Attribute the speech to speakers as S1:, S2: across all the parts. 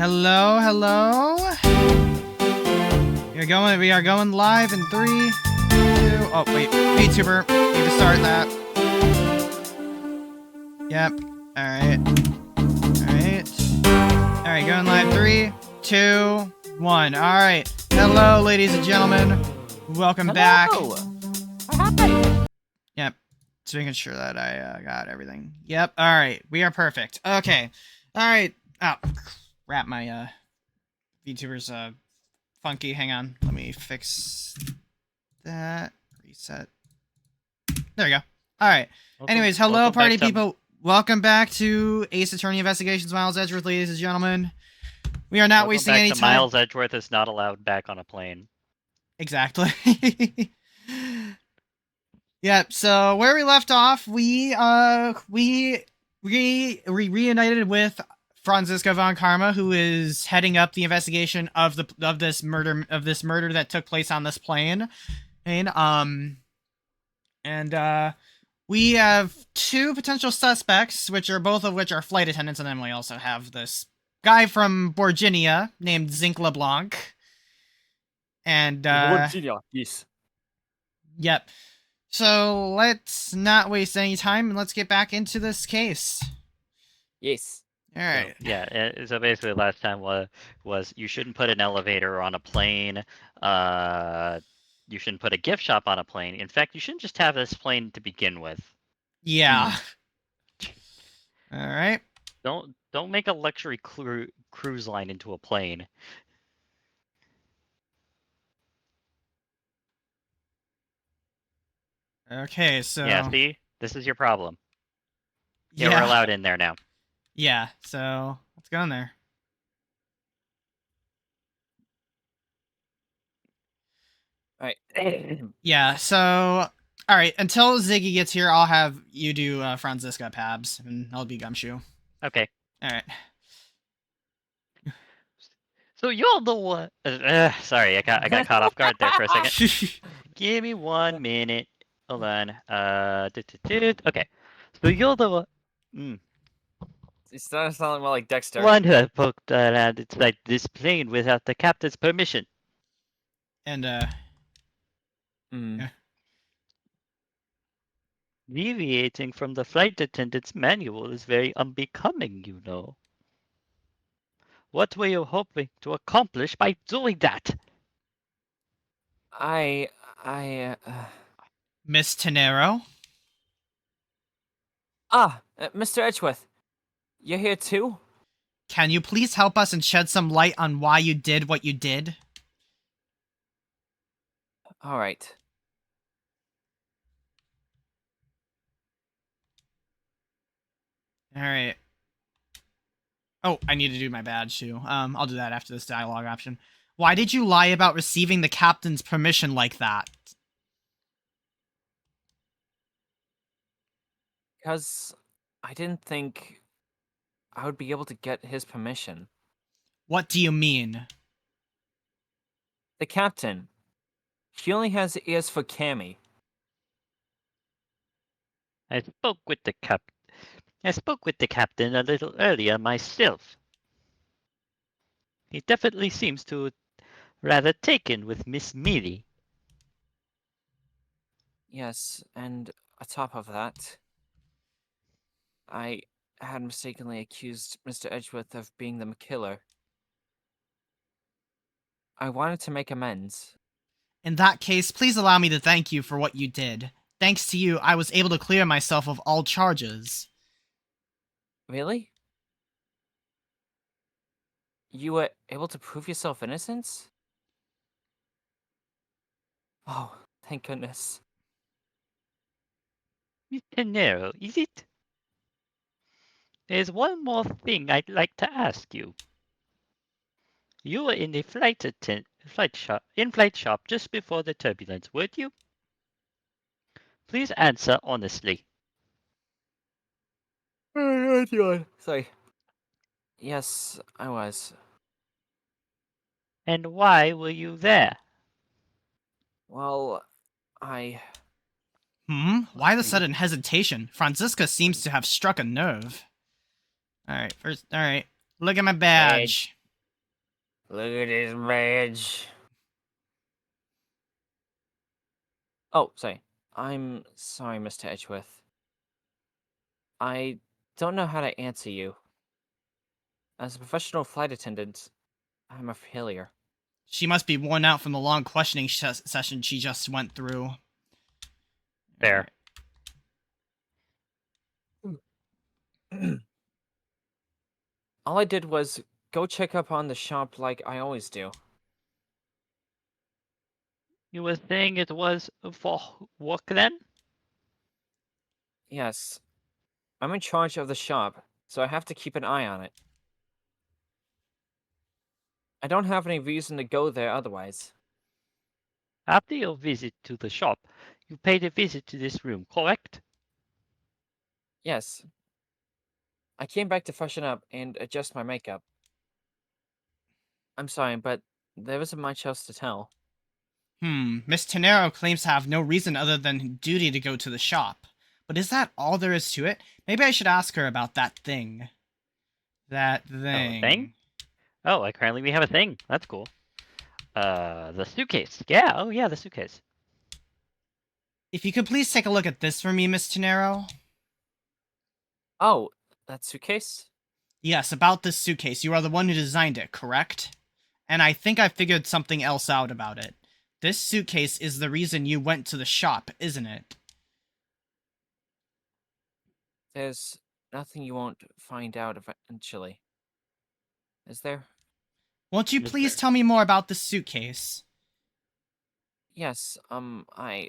S1: hello, hello. We are going live in 3, 2. Oh wait, VTuber. Need to start that. Yep. All right, going live. 3, 2, 1. All right. Hello, ladies and gentlemen. Welcome back.
S2: Hi.
S1: Yep. Just making sure that I got everything. Yep. All right. We are perfect. Okay. All right. Oh, crap. My VTuber's funky. Hang on. Let me fix that. Reset. There we go. All right. Anyways, hello, party people. Welcome back to Ace Attorney Investigations. Miles Edgeworth, ladies and gentlemen. We are not wasting any time.
S3: Miles Edgeworth is not allowed back on a plane.
S1: Exactly. Yep. So where we left off, we reunited with Franziska von Karma, who is heading up the investigation of this murder that took place on this plane. And we have 2 potential suspects, both of which are flight attendants, and then we also have this guy from Borginia named Zinc LeBlanc. And
S2: Borginia, yes.
S1: Yep. So let's not waste any time and let's get back into this case.
S2: Yes.
S1: All right.
S3: So, yeah. So basically, last time was you shouldn't put an elevator on a plane. You shouldn't put a gift shop on a plane. In fact, you shouldn't just have this plane to begin with.
S1: Yeah. All right.
S3: Don't make a luxury cruise line into a plane.
S1: Okay, so
S3: Yeah, see? This is your problem.
S1: yeah,
S3: We're allowed in there now.
S1: Yeah, so let's go in there.
S2: All right.
S1: Yeah, so all right, until Ziggy gets here, I'll have you do Franziska Pabs, and I'll be Gumshoe.
S3: Okay.
S1: All right.
S3: So you're the one. Sorry, I got caught off guard there for a second. Give me 1 minute. Hold on. Okay. So you're the one.
S2: It's not sounding more like Dexter.
S3: One who poked around inside this plane without the captain's permission.
S1: And
S3: Deviating from the flight attendant's manual is very unbecoming, you know. What were you hoping to accomplish by doing that?
S1: Miss Tenero.
S2: Mr. Edgeworth, you're here too?
S1: Can you please help us and shed some light on why you did what you did?
S2: All right.
S1: All right. Oh, I need to do my badge too. I'll do that after this dialogue option. Why did you lie about receiving the captain's permission like that?
S2: Because I didn't think I would be able to get his permission.
S1: What do you mean?
S2: The captain. He only has ears for Cammy.
S3: I spoke with the captain a little earlier myself. He definitely seems to rather taken with Miss Mealy.
S2: Yes, and on top of that, I had mistakenly accused Mr. Edgeworth of being the killer. I wanted to make amends.
S1: In that case, please allow me to thank you for what you did. Thanks to you, I was able to clear myself of all charges.
S2: Really? You were able to prove yourself innocent? Oh, thank goodness.
S3: Mr. Nero, is it? There's one more thing I'd like to ask you. You were in the in-flight shop just before the turbulence, weren't you? Please answer honestly.
S2: Sorry. Yes, I was.
S3: And why were you there?
S2: Well, I...
S1: Why the sudden hesitation? Franziska seems to have struck a nerve. Alright, first, alright. Look at my badge.
S2: Look at his badge. Oh, sorry. I'm sorry, Mr. Edgeworth. I don't know how to answer you. As a professional flight attendant, I'm a failure.
S1: She must be worn out from the long questioning session she just went through.
S3: Fair.
S2: All I did was go check up on the shop like I always do.
S3: You were saying it was for work then?
S2: Yes, I'm in charge of the shop, so I have to keep an eye on it. I don't have any reason to go there otherwise.
S3: After your visit to the shop, you paid a visit to this room, correct?
S2: Yes. I came back to freshen up and adjust my makeup. I'm sorry, but there isn't much else to tell.
S1: Miss Tenero claims to have no reason other than duty to go to the shop. But is that all there is to it? Maybe I should ask her about that thing. That
S3: Oh,
S1: thing.
S3: a thing? Oh, apparently we have a thing. That's cool. The suitcase. Yeah, oh yeah, the suitcase.
S1: If you could please take a look at this for me, Miss Tenero.
S2: Oh, that suitcase?
S1: Yes, about this suitcase. You are the one who designed it, correct? And I think I figured something else out about it. This suitcase is the reason you went to the shop, isn't it?
S2: There's nothing you won't find out eventually. Is there?
S1: Won't you
S3: Is
S1: please
S3: there?
S1: tell me more about this suitcase?
S2: Yes, I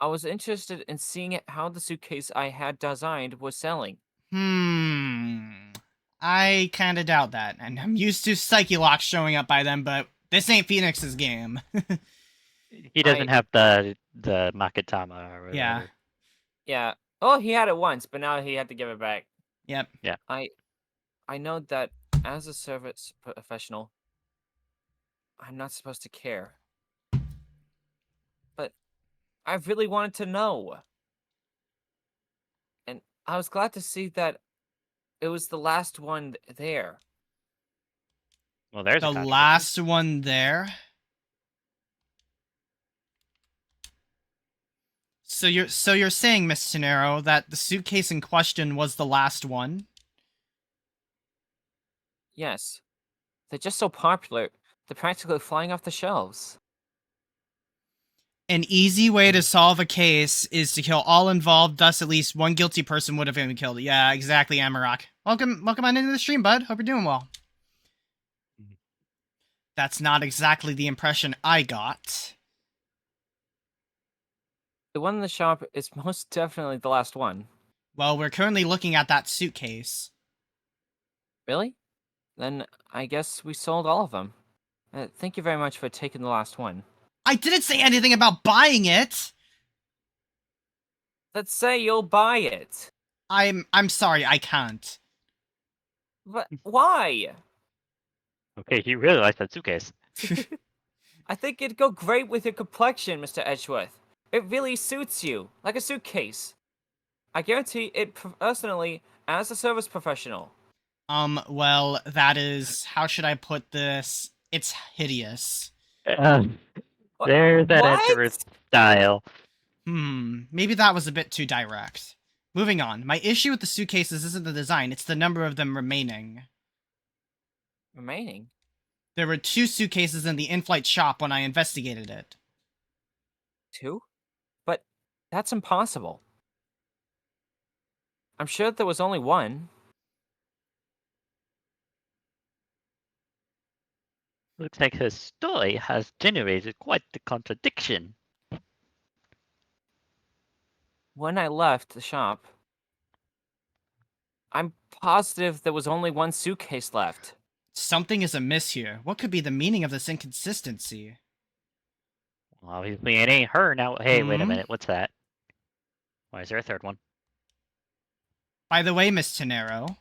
S2: was interested in seeing how the suitcase I had designed was selling.
S1: I kinda doubt that, and I'm used to Psyche Lock showing up by then, but this ain't Phoenix's game.
S3: He doesn't have the Makatama or
S1: Yeah.
S3: whatever.
S2: Yeah. Oh, he had it once, but now he had to give it back.
S1: Yep.
S2: I know that as a service professional, I'm not supposed to care. But I really wanted to know. And I was glad to see that it was the last one there.
S3: Well, there's a
S1: The
S3: contradiction.
S1: last one there? So you're saying, Miss Tenero, that the suitcase in question was the last one?
S2: Yes. They're just so popular, they're practically flying off the shelves.
S1: An easy way to solve a case is to kill all involved, thus at least one guilty person would have been killed. Yeah, exactly, Amarok. Welcome on into the stream, bud. Hope you're doing well. That's not exactly the impression I got.
S2: The one in the shop is most definitely the last one.
S1: Well, we're currently looking at that suitcase.
S2: Really? Then I guess we sold all of them. Thank you very much for taking the last one.
S1: I didn't say anything about buying it!
S2: Let's say you'll buy it.
S1: I'm sorry, I can't.
S2: But why?
S3: Okay, he really likes that suitcase.
S2: I think it'd go great with your complexion, Mr. Edgeworth. It really suits you, like a suitcase. I guarantee it personally as a service professional.
S1: Well, that is... How should I put this? It's hideous.
S3: There's that
S2: What?
S3: Edgeworth style.
S1: Maybe that was a bit too direct. Moving on. My issue with the suitcases isn't the design, it's the number of them remaining.
S2: Remaining?
S1: There were 2 suitcases in the in-flight shop when I investigated it.
S2: 2? But that's impossible. I'm sure there was only one.
S3: Looks like her story has generated quite the contradiction.
S2: When I left the shop, I'm positive there was only one suitcase left.
S1: Something is amiss here. What could be the meaning of this inconsistency?
S3: Well, obviously it ain't her now. Hey, wait a
S1: Hmm?
S3: minute. What's that? Why is there a third one?
S1: By the way, Miss Tenero,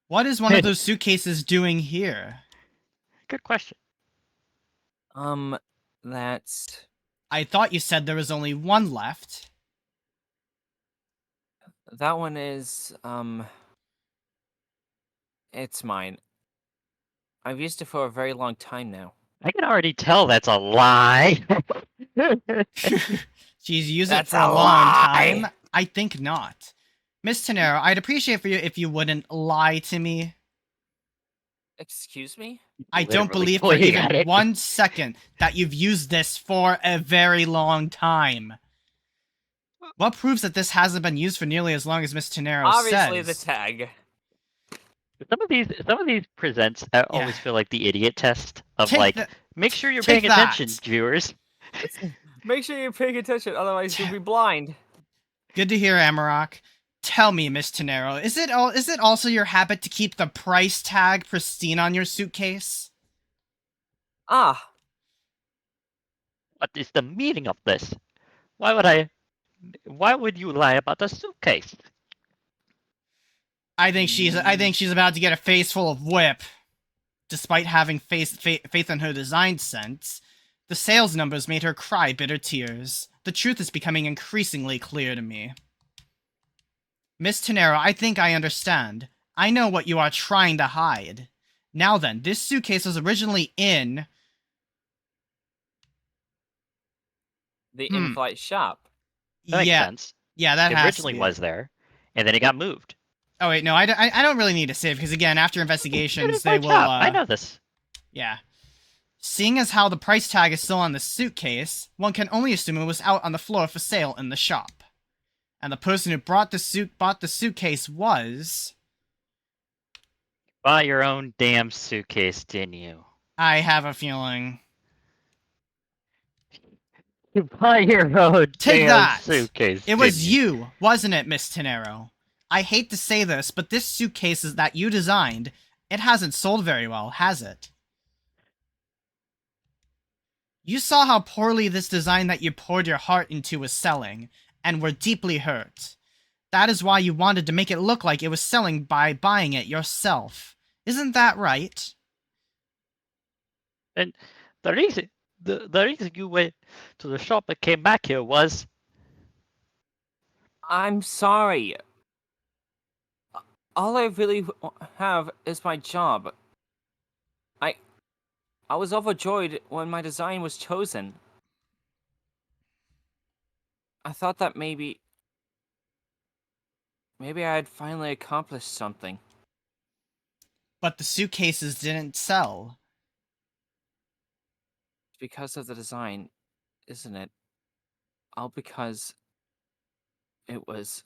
S1: what is one of those suitcases doing here?
S3: Good question.
S2: That's...
S1: I thought you said there was only one left.
S2: That one is, It's mine. I've used it for a very long time now.
S3: I can already tell that's a lie.
S1: She's used it
S2: That's
S1: for
S2: a
S1: a long
S2: lie!
S1: time. I think not. Miss Tenero, I'd appreciate for you if you wouldn't lie to me.
S2: Excuse me?
S1: I don't
S3: Literally
S1: believe for
S3: pointing at
S1: even
S3: it.
S1: 1 second that you've used this for a very long time. What proves that this hasn't been used for nearly as long as Miss Tenero
S2: Obviously,
S1: says?
S2: the tag.
S3: Some of these presents I always
S1: Yeah.
S3: feel like the idiot test of
S1: Take
S3: like,
S1: the-
S3: make sure you're
S1: take
S3: paying attention,
S1: that.
S3: viewers.
S2: Make sure you're paying attention, otherwise you'll be blind.
S1: Good to hear, Amarok. Tell me, Miss Tenero, is it also your habit to keep the price tag pristine on your suitcase?
S2: Ah,
S3: What is the meaning of this? Why would you lie about the suitcase?
S1: I think she's about to get a face full of whip. Despite having faith in her design sense, the sales numbers made her cry bitter tears. The truth is becoming increasingly clear to me. Miss Tenero, I think I understand. I know what you are trying to hide. Now then, this suitcase was originally in...
S2: the in-flight shop.
S3: That makes
S1: Yeah,
S3: sense.
S1: yeah, that
S3: It
S1: has
S3: originally
S1: to be
S3: was there, and then it got moved.
S1: Oh wait, no, I don't really need to save, because again, after investigations, they
S3: Good
S1: will,
S3: job. I know this.
S1: Yeah. Seeing as how the price tag is still on the suitcase, one can only assume it was out on the floor for sale in the shop. And the person who bought the suitcase was...
S3: Bought your own damn suitcase, didn't you?
S1: I have a feeling.
S3: You bought your own
S1: Take
S3: damn
S1: that!
S3: suitcase.
S1: It was
S3: didn't you?
S1: you, wasn't it, Miss Tenero? I hate to say this, but this suitcase is that you designed, it hasn't sold very well, has it? You saw how poorly this design that you poured your heart into was selling, and were deeply hurt. That is why you wanted to make it look like it was selling by buying it yourself. Isn't that right?
S3: And the reason you went to the shop and came back here was
S2: I'm sorry. All I really have is my job. I was overjoyed when my design was chosen. I thought that maybe I had finally accomplished something.
S1: But the suitcases didn't sell.
S2: Because of the design, isn't it? All because it was...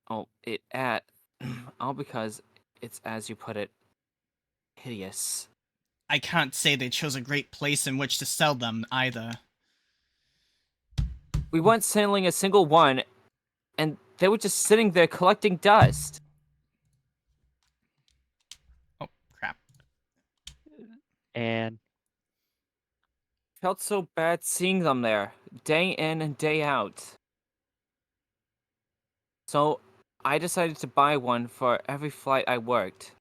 S2: all because it's, as you put it, hideous.
S1: I can't say they chose a great place in which to sell them, either.
S2: We weren't selling a single one, and they were just sitting there collecting dust.
S1: Oh, crap.
S3: and
S2: Felt so bad seeing them there, day in and day out. So, I decided to buy one for every flight I worked.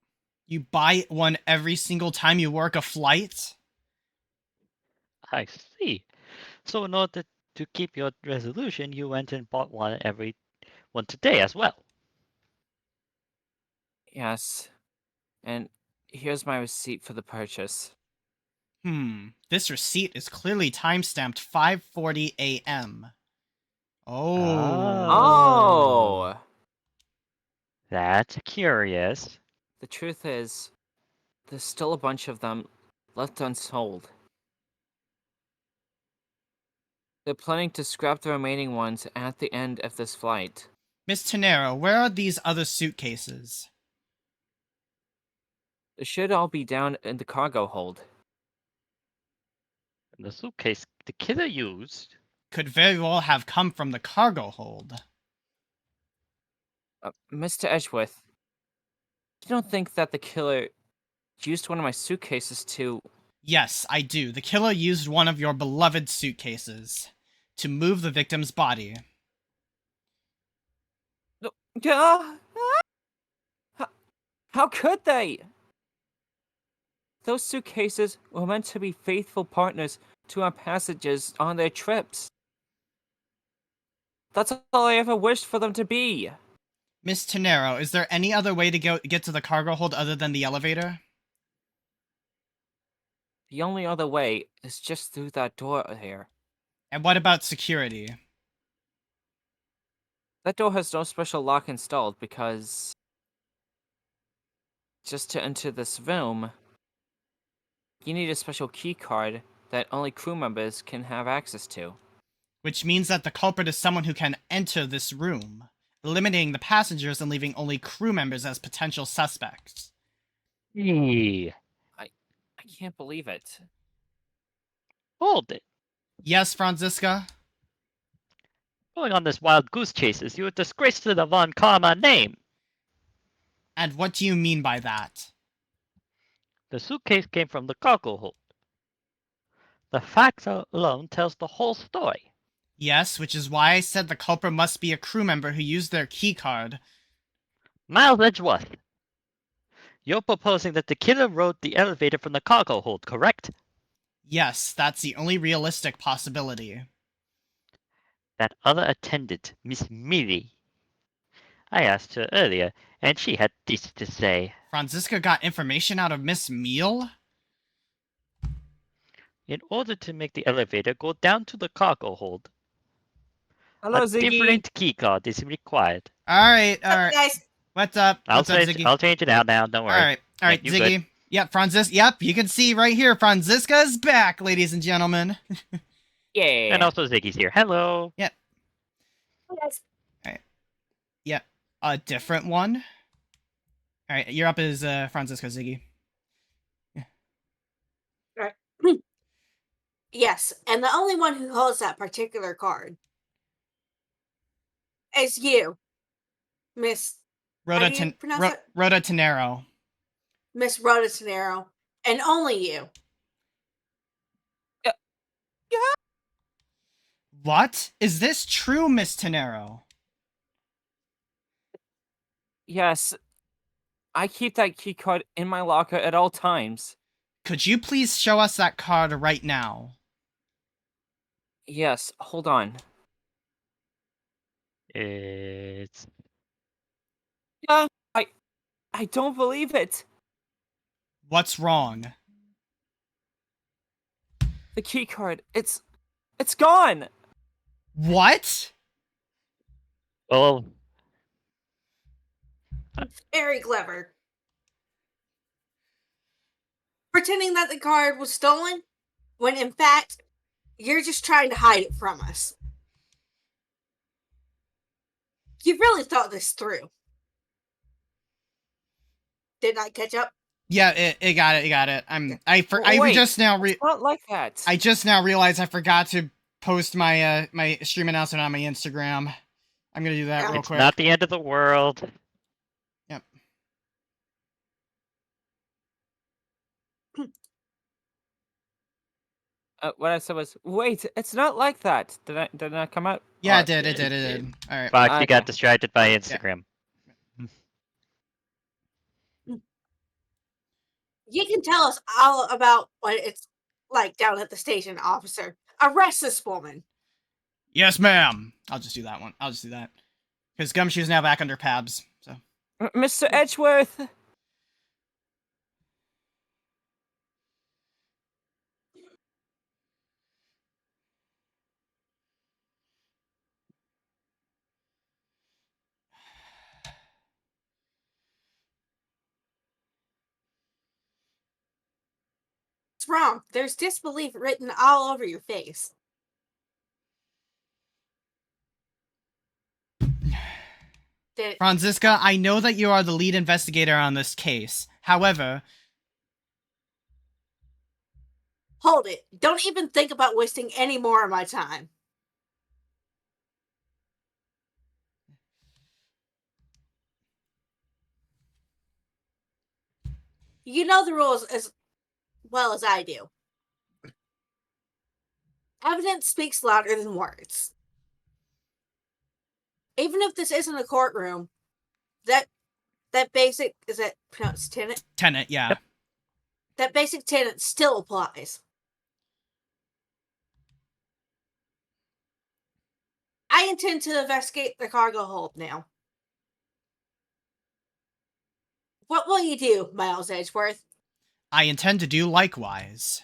S1: You buy one every single time you work a flight?
S3: I see. So in order to keep your resolution, you went and bought one today as well.
S2: Yes. And here's my receipt for the purchase.
S1: This receipt is clearly timestamped 5:40 a.m.
S2: Oh!
S3: That's curious.
S2: The truth is, there's still a bunch of them left unsold. They're planning to scrap the remaining ones at the end of this flight.
S1: Miss Tenero, where are these other suitcases?
S2: They should all be down in the cargo hold.
S3: The suitcase the killer used.
S1: Could very well have come from the cargo hold.
S2: Mr. Edgeworth, you don't think that the killer used one of my suitcases to...
S1: Yes, I do. The killer used one of your beloved suitcases to move the victim's body.
S2: How could they? Those suitcases were meant to be faithful partners to our passengers on their trips. That's all I ever wished for them to be.
S1: Miss Tenero, is there any other way to get to the cargo hold other than the elevator?
S2: The only other way is just through that door here.
S1: And what about security?
S2: That door has no special lock installed because just to enter this room, you need a special key card that only crew members can have access to.
S1: Which means that the culprit is someone who can enter this room, eliminating the passengers and leaving only crew members as potential suspects.
S3: Hey,
S2: I can't believe it.
S3: hold it.
S1: Yes, Franziska?
S3: Going on this wild goose chase is you a disgrace to the Von Karma name.
S1: And what do you mean by that?
S3: The suitcase came from the cargo hold. The facts alone tells the whole story.
S1: Yes, which is why I said the culprit must be a crew member who used their key card.
S3: Miles Edgeworth, you're proposing that the killer rode the elevator from the cargo hold, correct?
S1: Yes, that's the only realistic possibility.
S3: That other attendant, Miss Millie. I asked her earlier, and she had this to say.
S1: Franziska got information out of Miss Meal?
S3: In order to make the elevator go down to the cargo hold,
S2: Hello,
S3: a
S2: Ziggy.
S3: different keycard is required.
S1: Alright,
S4: What's up,
S1: alright.
S4: guys?
S1: What's up?
S3: I'll
S1: What's up,
S3: change.
S1: Ziggy?
S3: I'll change it out now. Don't worry.
S1: Alright, alright,
S3: you
S1: Ziggy.
S3: good.
S1: Yep, Yep, you can see right here, Franziska's back, ladies and gentlemen.
S2: Yeah.
S3: And also Ziggy's here. Hello.
S4: Yes.
S1: Yep, a different one. Alright, you're up as Franziska, Ziggy.
S4: Yes, and the only one who holds that particular card is you, Miss. How do you pronounce it?
S1: Rhoda Tenero.
S4: Miss Rhoda Tenero, and only you.
S1: What? Is this true, Miss Tenero?
S2: Yes. I keep that key card in my locker at all times.
S1: Could you please show us that card right now?
S2: Yes, hold on.
S3: It's
S2: I don't believe it.
S1: What's wrong?
S2: The key card, it's gone.
S1: What?
S3: well.
S4: Very clever. Pretending that the card was stolen, when in fact, you're just trying to hide it from us. You really thought this through. Did I catch up?
S1: Yeah, it got it.
S2: Wait,
S1: just now
S2: It's not like that.
S1: I just now realized I forgot to post my my stream announcement on my Instagram. I'm gonna do that real
S3: It's
S1: quick.
S3: not the end of the world.
S1: Yep.
S2: What I said was, wait, it's not like that. Did I not come out?
S1: Yeah,
S2: Oh,
S1: it did.
S3: it
S1: It
S3: did.
S1: did. All right.
S3: Fox, you
S2: Okay.
S3: got distracted by Instagram.
S4: You can tell us all about what it's like down at the station, officer. Arrest this woman.
S1: Yes, ma'am. I'll just do that one. I'll just do that because Gumshoe's now back under Pabs. So
S2: Mr. Edgeworth.
S4: What's wrong? There's disbelief written all over your face.
S1: Franziska, I know that you are the lead investigator on this case. However,
S4: Hold it. Don't even think about wasting any more of my time. You know the rules as well as I do. Evidence speaks louder than words. Even if this isn't a courtroom, that basic, is that pronounced tenet?
S1: Tenet, yeah.
S3: Yep.
S4: That basic tenet still applies. I intend to investigate the cargo hold now. What will you do, Miles Edgeworth?
S1: I intend to do likewise.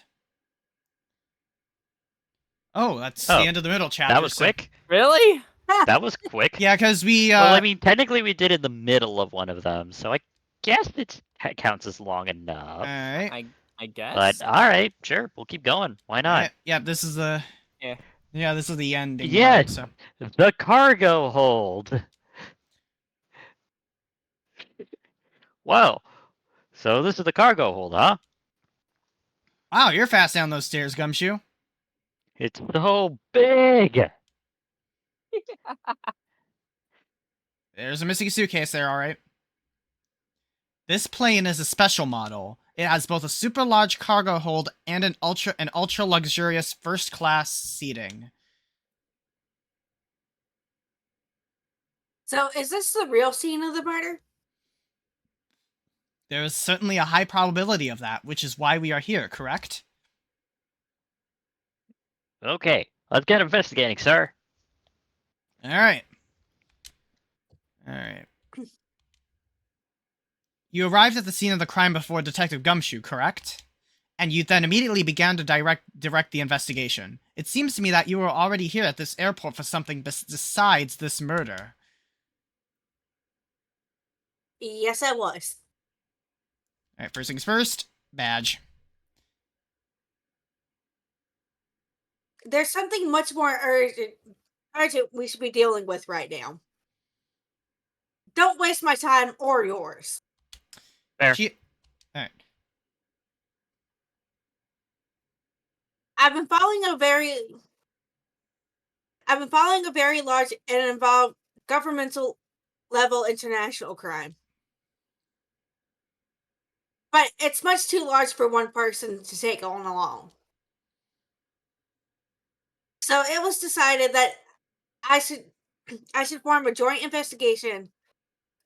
S1: Oh, that's
S3: Oh,
S1: the end of the middle chapter.
S3: That was
S1: so-
S3: quick.
S2: Really?
S3: That was quick.
S1: Yeah, because we,
S3: Well, I mean, technically we did in the middle of one of them, so I guess it counts as long enough.
S1: alright.
S2: I guess.
S3: But all right, sure, we'll keep going. Why not?
S1: Yeah, this is the...
S2: Yeah.
S1: Yeah, this is the ending
S3: Yes,
S1: part, so...
S3: the cargo hold. Whoa. So this is the cargo hold, huh?
S1: Wow, you're fast down those stairs, Gumshoe.
S3: It's so big.
S1: There's a missing suitcase there, alright. This plane is a special model. It has both a super large cargo hold and an ultra luxurious first class seating.
S4: So, is this the real scene of the murder?
S1: There is certainly a high probability of that, which is why we are here, correct?
S3: Okay, let's get investigating, sir.
S1: Alright. Alright. You arrived at the scene of the crime before Detective Gumshoe, correct? And you then immediately began to direct the investigation. It seems to me that you were already here at this airport for something besides this murder.
S4: Yes, I was.
S1: Alright, first things first, badge.
S4: There's something much more urgent we should be dealing with right now. Don't waste my time or yours.
S3: Fair.
S1: Alright.
S4: I've been following a very large and involved governmental level international crime. But it's much too large for one person to take on alone. So it was decided that I should form a joint investigation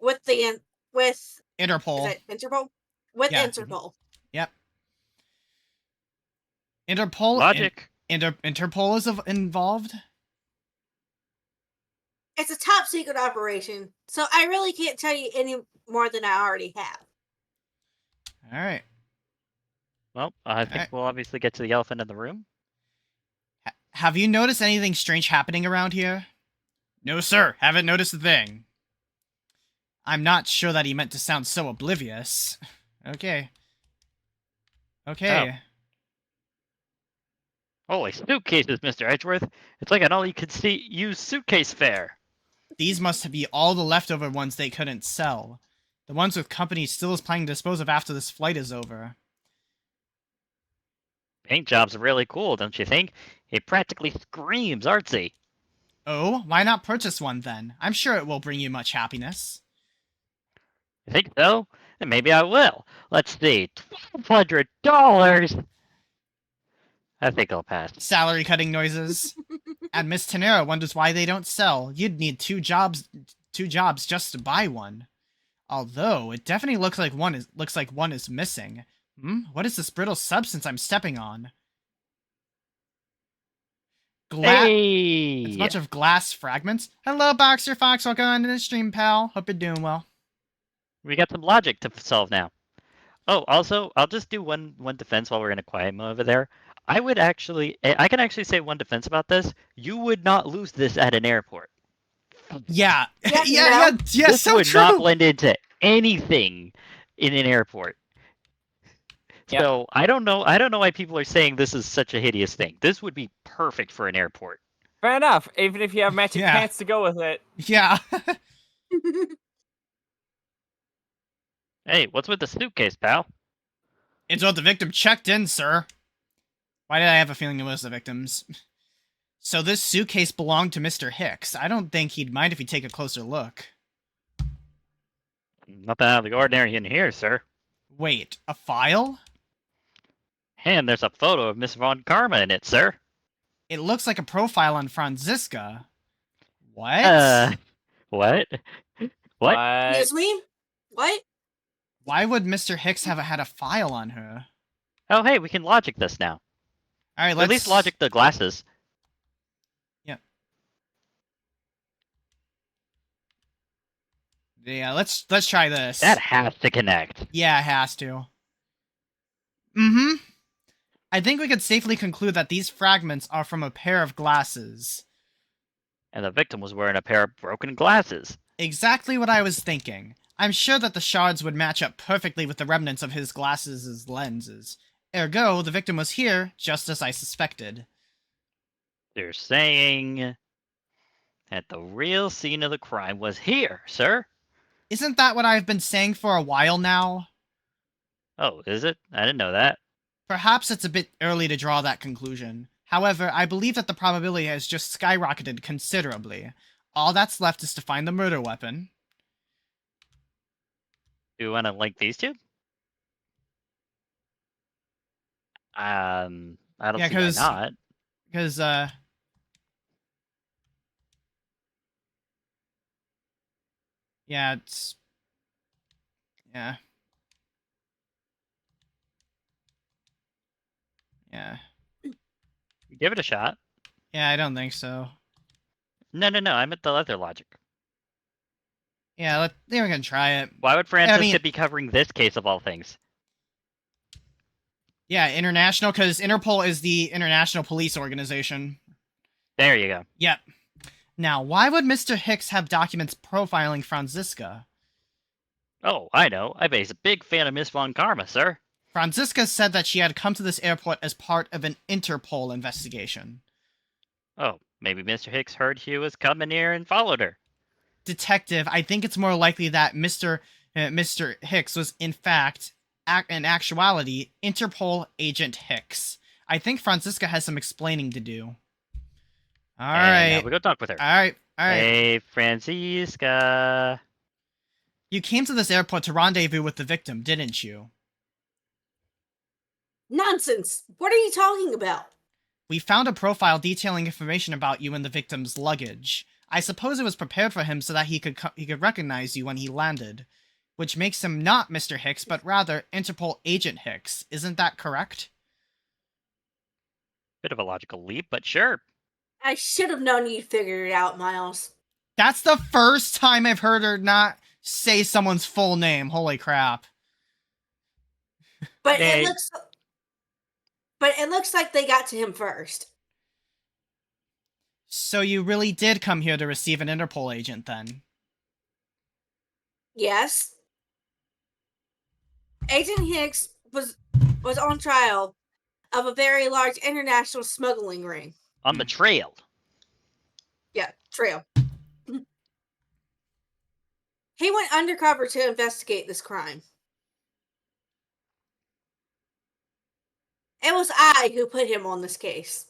S4: with
S1: Interpol.
S4: is it Interpol? With
S1: Yeah.
S4: Interpol.
S1: Yep. Interpol.
S3: Logic.
S1: Interpol is involved.
S4: It's a top secret operation, so I really can't tell you any more than I already have.
S1: All right.
S3: Well, I think
S1: Alright.
S3: we'll obviously get to the elephant in the room.
S1: Have you noticed anything strange happening around here? No, sir. Haven't noticed a thing. I'm not sure that he meant to sound so oblivious. Okay. Okay.
S3: Holy suitcases, Mr. Edgeworth. It's like an all-you-can-use suitcase fair.
S1: These must be all the leftover ones they couldn't sell. The ones with companies still is planning to dispose of after this flight is over.
S3: Paint job's really cool, don't you think? It practically screams artsy.
S1: Oh, why not purchase one then? I'm sure it will bring you much happiness.
S3: You think so? Then maybe I will. Let's see. $1,200? I think I'll pass.
S1: Salary cutting noises. And Miss Tenera wonders why they don't sell. You'd need two jobs just to buy one. Although it definitely looks like one is missing. What is this brittle substance I'm stepping on?
S3: Hey!
S1: It's a bunch of glass fragments. Hello, Boxer Fox. Welcome on to the stream, pal. Hope you're doing well.
S3: We got some logic to solve now. Oh, also, I'll just do one defense while we're in a quiet mode over there. I can actually say one defense about this. You would not lose this at an airport.
S1: Yeah.
S4: Yeah,
S1: yeah,
S3: This
S1: so
S3: would
S1: true.
S3: not blend into anything in an airport.
S2: Yep.
S3: So I don't know why people are saying this is such a hideous thing. This would be perfect for an airport.
S2: Fair enough. Even if you have matching
S1: Yeah.
S2: pants to go with it.
S1: Yeah.
S3: Hey, what's with the suitcase, pal?
S1: It's what the victim checked in, sir. Why did I have a feeling it was the victim's? So this suitcase belonged to Mr. Hicks. I don't think he'd mind if you take a closer look.
S3: Nothing out of the ordinary in here, sir.
S1: Wait, a file?
S3: And there's a photo of Miss Von Karma in it, sir.
S1: It looks like a profile on Franziska. What?
S3: What? What?
S4: Excuse me? What?
S1: Why would Mr. Hicks have had a file on her?
S3: Oh, hey, we can logic this now.
S1: All right,
S3: Or
S1: let's
S3: at least logic the glasses.
S1: Yeah, let's try this.
S3: That has to connect.
S1: Yeah, it has to. Mm-hmm. I think we could safely conclude that these fragments are from a pair of glasses.
S3: And the victim was wearing a pair of broken glasses.
S1: Exactly what I was thinking. I'm sure that the shards would match up perfectly with the remnants of his glasses' lenses. Ergo, the victim was here, just as I suspected.
S3: They're saying that the real scene of the crime was here, sir.
S1: Isn't that what I've been saying for a while now?
S3: Oh, is it? I didn't know that.
S1: Perhaps it's a bit early to draw that conclusion. However, I believe that the probability has just skyrocketed considerably. All that's left is to find the murder weapon.
S3: Do you want to link these two? I don't
S1: Yeah,
S3: see why not.
S1: Because, yeah, it's... Yeah. Yeah.
S3: Give it a shot.
S1: Yeah, I don't think so.
S3: No, I meant the other logic.
S1: Yeah, we can try it.
S3: Why would Francisca
S1: mean-
S3: be covering this case of all things?
S1: Yeah, international, because Interpol is the international police organization.
S3: There you go.
S1: Yep. Now, why would Mr. Hicks have documents profiling Franziska?
S3: Oh, I know. I'm a big fan of Miss Von Karma, sir.
S1: Franziska said that she had come to this airport as part of an Interpol investigation.
S3: Oh, maybe Mr. Hicks heard Hugh was coming here and followed her.
S1: Detective, I think it's more likely that Mr. Hicks was, in fact, in actuality, Interpol Agent Hicks. I think Franziska has some explaining to do. All right.
S3: Now we go talk with her.
S1: All right.
S3: Hey, Franziska.
S1: You came to this airport to rendezvous with the victim, didn't you?
S4: Nonsense! What are you talking about?
S1: We found a profile detailing information about you in the victim's luggage. I suppose it was prepared for him so that he could recognize you when he landed, which makes him not Mr. Hicks, but rather Interpol Agent Hicks. Isn't that correct?
S3: Bit of a logical leap, but sure.
S4: I should have known you'd figure it out, Miles.
S1: That's the first time I've heard her not say someone's full name. Holy crap.
S4: But
S3: Hey.
S4: it looks like they got to him first.
S1: So you really did come here to receive an Interpol agent, then?
S4: Yes. Agent Hicks was on trial of a very large international smuggling ring.
S3: On the trail.
S4: Yeah, trail. He went undercover to investigate this crime. It was I who put him on this case.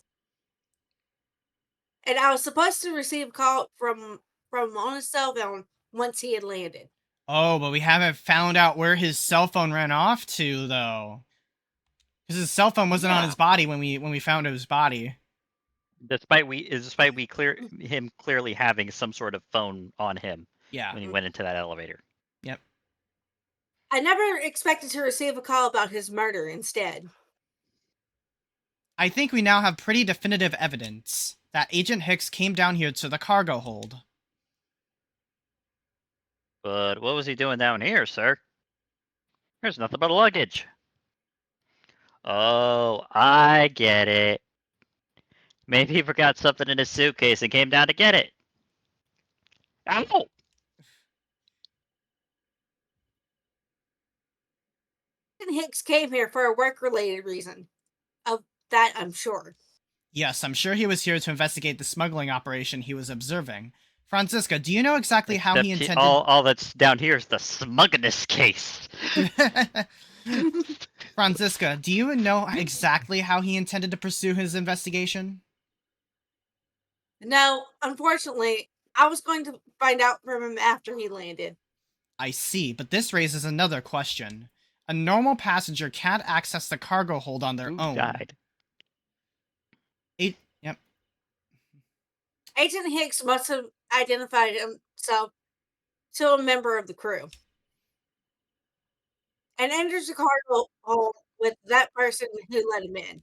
S4: And I was supposed to receive a call from on his cell phone once he had landed.
S1: Oh, but we haven't found out where his cell phone ran off to, though. Because his cell phone wasn't on his body when we found his body.
S3: Despite him clearly having some sort of phone on him.
S1: Yeah.
S3: When he went into that elevator.
S1: Yep.
S4: I never expected to receive a call about his murder instead.
S1: I think we now have pretty definitive evidence that Agent Hicks came down here to the cargo hold.
S3: But what was he doing down here, sir? There's nothing but luggage. Oh, I get it. Maybe he forgot something in his suitcase and came down to get it. Ow!
S4: Hicks came here for a work-related reason. Of that, I'm sure.
S1: Yes, I'm sure he was here to investigate the smuggling operation he was observing. Franziska, do you know exactly how he intended...
S3: All that's down here is the smugness case.
S1: Franziska, do you know exactly how he intended to pursue his investigation?
S4: No, unfortunately, I was going to find out from him after he landed.
S1: I see, but this raises another question. A normal passenger can't access the cargo hold on their own.
S3: Died.
S1: Yep.
S4: Agent Hicks must have identified himself to a member of the crew and enters the cargo hold with that person who let him in.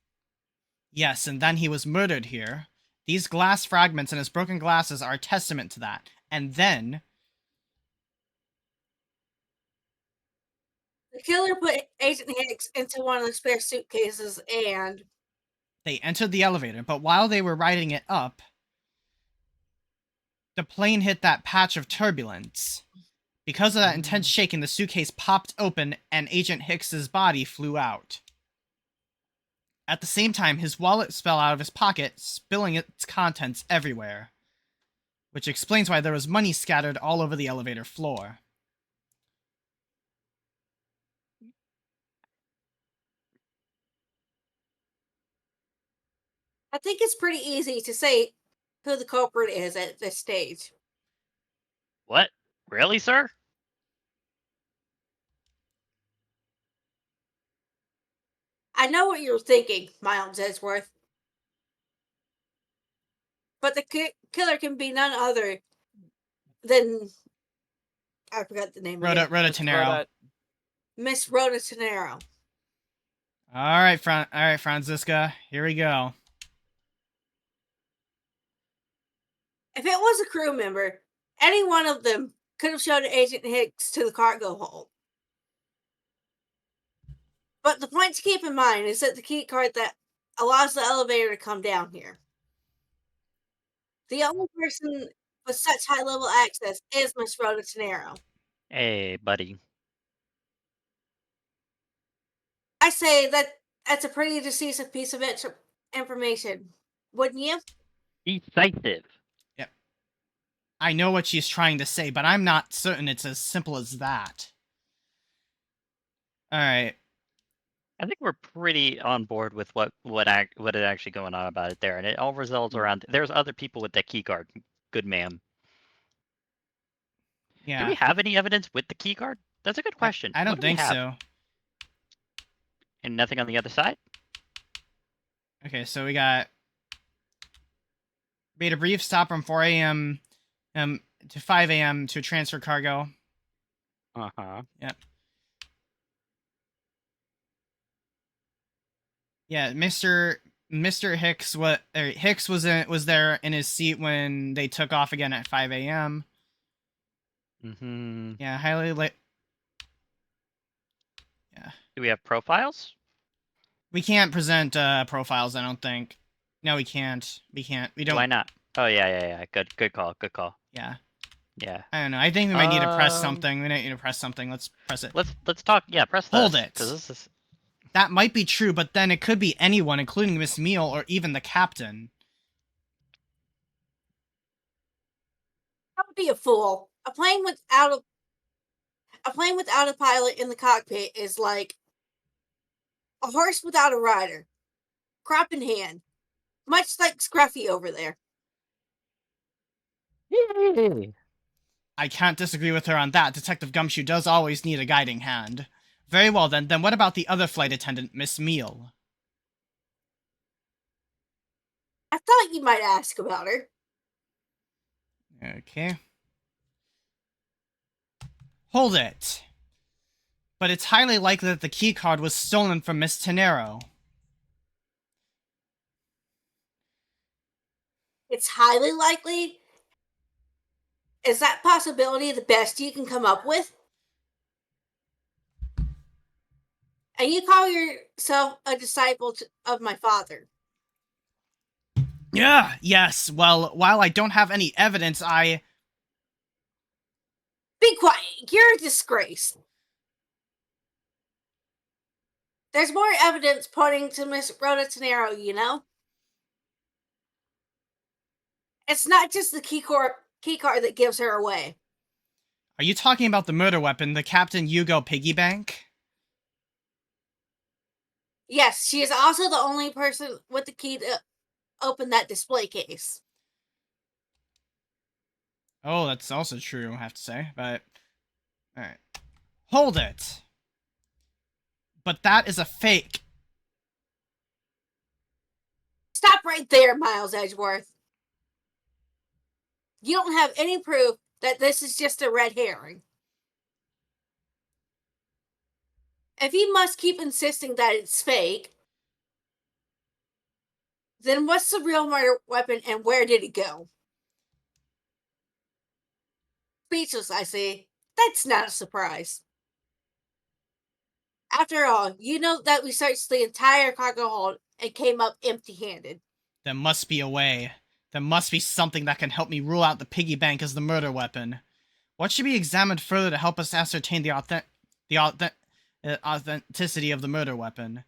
S1: Yes, and then he was murdered here. These glass fragments and his broken glasses are a testament to that. And then...
S4: The killer put Agent Hicks into one of the spare suitcases and
S1: They entered the elevator, but while they were riding it up, the plane hit that patch of turbulence. Because of that intense shaking, the suitcase popped open and Agent Hicks's body flew out. At the same time, his wallet fell out of his pocket, spilling its contents everywhere, which explains why there was money scattered all over the elevator floor.
S4: I think it's pretty easy to say who the culprit is at this stage.
S3: What? Really, sir?
S4: I know what you're thinking, Miles Edgeworth. But the killer can be none other than I forgot the name
S1: Rhoda
S4: again.
S1: Tenero.
S4: Miss Rhoda Tenero.
S1: All right, Franziska, here we go.
S4: If it was a crew member, any one of them could have showed Agent Hicks to the cargo hold. But the point to keep in mind is that the key card that allows the elevator to come down here. The only person with such high level access is Miss Rhoda Tenero.
S3: Hey, buddy.
S4: I say that that's a pretty decisive piece of information, wouldn't you?
S3: Decisive.
S1: Yep. I know what she's trying to say, but I'm not certain it's as simple as that. All right.
S3: I think we're pretty on board with what is actually going on about it there, and it all revolves around. There's other people with that key card. Good ma'am.
S1: Yeah.
S3: Do we have any evidence with the key card? That's a good question.
S1: I don't
S3: What do we
S1: think
S3: have?
S1: so.
S3: And nothing on the other side?
S1: Okay, so we made a brief stop from 4 a.m. To 5 a.m. to transfer cargo.
S3: Uh-huh.
S1: Yep. Yeah, Mr. Hicks was there in his seat when they took off again at 5 a.m.
S3: Mm-hmm.
S1: Yeah, highly Yeah.
S3: Do we have profiles?
S1: We can't present profiles, I don't think. No, we can't. We don't.
S3: Why not? Oh yeah. Good call.
S1: Yeah.
S3: Yeah.
S1: I don't know. I think we might need to press something. We might need to press something. Let's press it.
S3: Let's talk. Yeah, press this.
S1: Hold it.
S3: Because this is.
S1: That might be true, but then it could be anyone, including Miss Meal or even the captain.
S4: That would be a fool. A plane without a pilot in the cockpit is like a horse without a rider, crop in hand, much like Scruffy over there.
S3: Yay.
S1: I can't disagree with her on that. Detective Gumshoe does always need a guiding hand. Very well, then. Then what about the other flight attendant, Miss Meal?
S4: I thought you might ask about her.
S1: Okay. Hold it. But it's highly likely that the key card was stolen from Miss Tenero.
S4: It's highly likely. Is that possibility the best you can come up with? And you call yourself a disciple of my father?
S1: Yeah, yes. Well, while I don't have any evidence,
S4: Be quiet. You're a disgrace. There's more evidence pointing to Miss Rhoda Tenero, you know? It's not just the key card that gives her away.
S1: Are you talking about the murder weapon, the Captain Hugo piggy bank?
S4: Yes, she is also the only person with the key to open that display case.
S1: Oh, that's also true, I have to say, but... Alright. Hold it! But that is a fake.
S4: Stop right there, Miles Edgeworth. You don't have any proof that this is just a red herring. If you must keep insisting that it's fake, then what's the real murder weapon and where did it go? Speechless, I see. That's not a surprise. After all, you know that we searched the entire cargo hold and came up empty-handed.
S1: There must be a way. There must be something that can help me rule out the piggy bank as the murder weapon. What should be examined further to help us ascertain the authenticity of the murder weapon?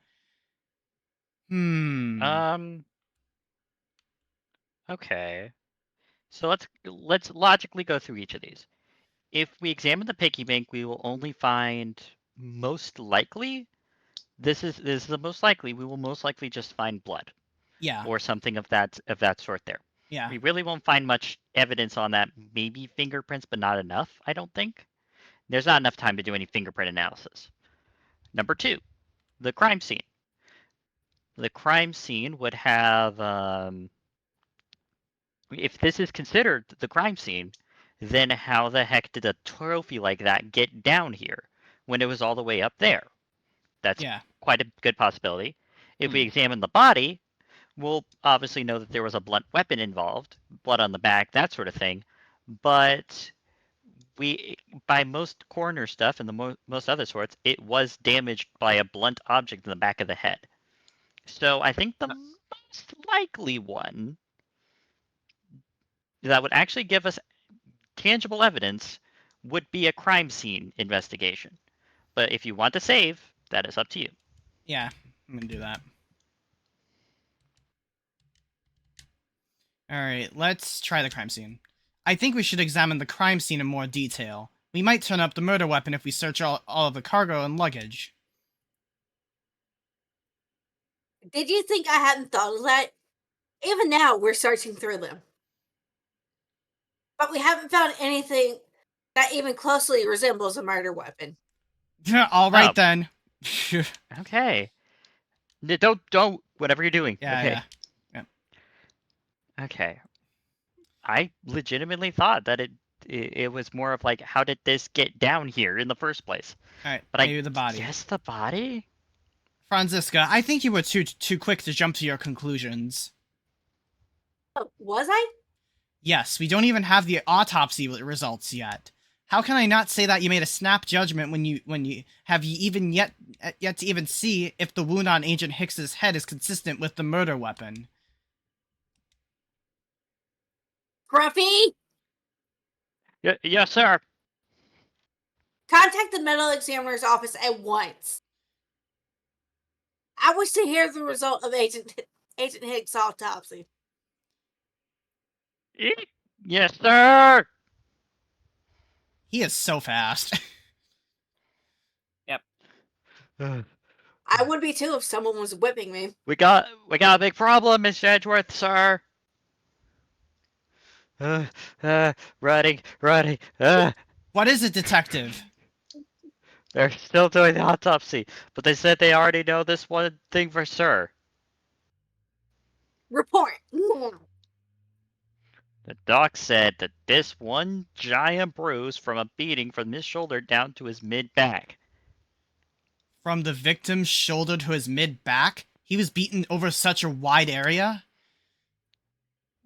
S3: Okay. So let's logically go through each of these. If we examine the piggy bank, we will only find most likely. This is the most likely. We will most likely just find blood
S1: Yeah.
S3: or something of that sort there.
S1: Yeah.
S3: We really won't find much evidence on that. Maybe fingerprints, but not enough, I don't think. There's not enough time to do any fingerprint analysis. Number 2, the crime scene. The crime scene would have, if this is considered the crime scene, then how the heck did a trophy like that get down here when it was all the way up there? That's
S1: Yeah.
S3: quite a good possibility. If we examine the body, we'll obviously know that there was a blunt weapon involved, blood on the back, that sort of thing. But by most coroner stuff and the most other sorts, it was damaged by a blunt object in the back of the head. So I think the most likely one that would actually give us tangible evidence would be a crime scene investigation. But if you want to save, that is up to you.
S1: Yeah, I'm gonna do that. Alright, let's try the crime scene. I think we should examine the crime scene in more detail. We might turn up the murder weapon if we search all of the cargo and luggage.
S4: Did you think I hadn't thought of that? Even now, we're searching through them. But we haven't found anything that even closely resembles a murder weapon.
S1: Alright
S3: Oh.
S1: then.
S3: Okay. Don't whatever you're doing.
S1: Yeah,
S3: okay.
S1: yeah.
S3: Okay. I legitimately thought that it was more of like, how did this get down here in the first place?
S1: Alright,
S3: But
S1: maybe the body.
S3: Yes, the body?
S1: Franziska, I think you were too quick to jump to your conclusions.
S4: Oh, was I?
S1: Yes, we don't even have the autopsy results yet. How can I not say that you made a snap judgment when you have even yet to even see if the wound on Agent Hicks's head is consistent with the murder weapon?
S4: Gruffy,
S3: Yes, sir.
S4: contact the medical examiner's office at once. I wish to hear the result of Agent Hicks' autopsy.
S3: Yes, sir.
S1: He is so fast.
S4: I would be too if someone was whipping me.
S3: We got a big problem, Miss Edgeworth, sir. Running.
S1: What is it, detective?
S3: They're still doing the autopsy, but they said they already know this one thing for sure.
S4: Report.
S3: The doc said that this one giant bruise from a beating from his shoulder down to his mid-back.
S1: From the victim's shoulder to his mid-back? He was beaten over such a wide area?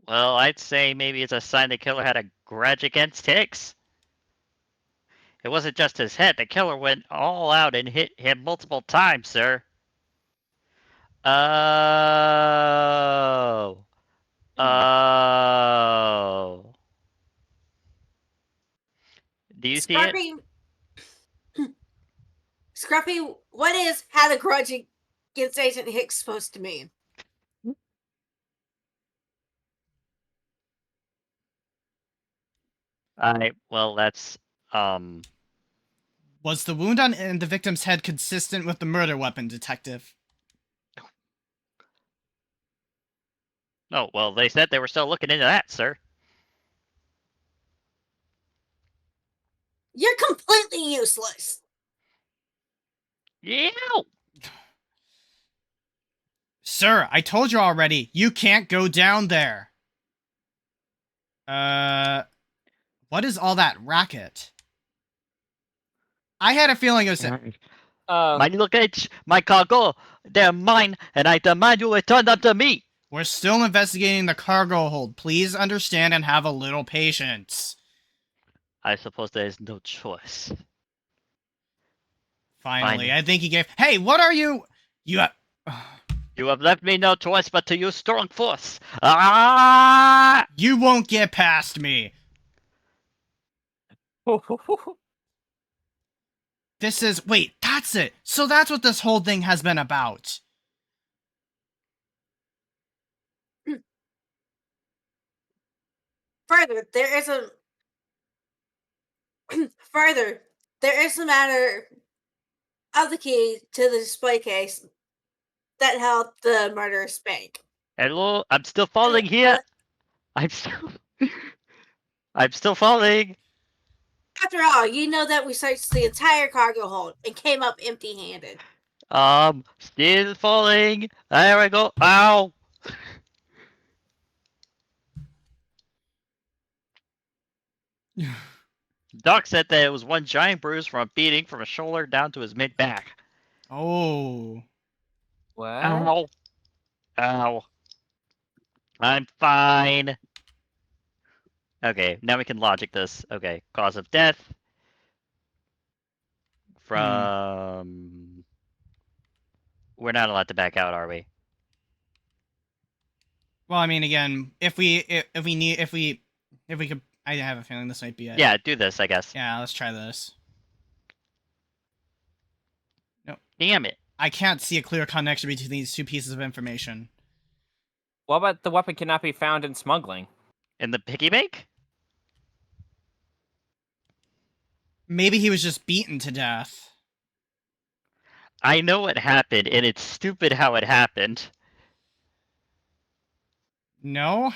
S3: Well, I'd say maybe it's a sign the killer had a grudge against Hicks. It wasn't just his head. The killer went all out and hit him multiple times, sir. Oh. Do you see it?
S4: Scruffy, what is had a grudge against Agent Hicks supposed to mean?
S3: Well, that's
S1: Was the wound on the victim's head consistent with the murder weapon, detective?
S3: Oh, well, they said they were still looking into that, sir.
S4: You're completely useless.
S3: Yeah.
S1: Sir, I told you already, you can't go down there. What is all that racket? I had a feeling it was...
S2: Uh,
S3: My luggage, my cargo, they're mine, and I demand you return them to me.
S1: We're still investigating the cargo hold. Please understand and have a little patience.
S3: I suppose there is no choice.
S1: Finally,
S3: Fine.
S1: I think he gave. Hey, what are you? You.
S3: You have left me no choice but to use strong force. Ah!
S1: You won't get past me. This is. Wait, that's it. So that's what this whole thing has been about.
S4: Further, there is a further, there is a matter of the key to the display case that held the murderous bank.
S3: Hello, I'm still falling here. I'm still, I'm still falling.
S4: After all, you know that we searched the entire cargo hold and came up empty-handed.
S3: Still falling. There we go. Ow. Doc said that it was one giant bruise from a beating from his shoulder down to his mid-back.
S1: Oh.
S2: What?
S3: Ow. Ow. I'm fine. Okay, now we can logic this. Okay, cause of death from. We're not allowed to back out, are we?
S1: Well, I mean, again, if we could, I have a feeling this might be it.
S3: Yeah, do this, I guess.
S1: Yeah, let's try this.
S3: Damn it.
S1: I can't see a clear connection between these two pieces of information.
S2: What about the weapon cannot be found in smuggling?
S3: In the piggy bank?
S1: Maybe he was just beaten to death.
S3: I know what happened, and it's stupid how it happened.
S1: No?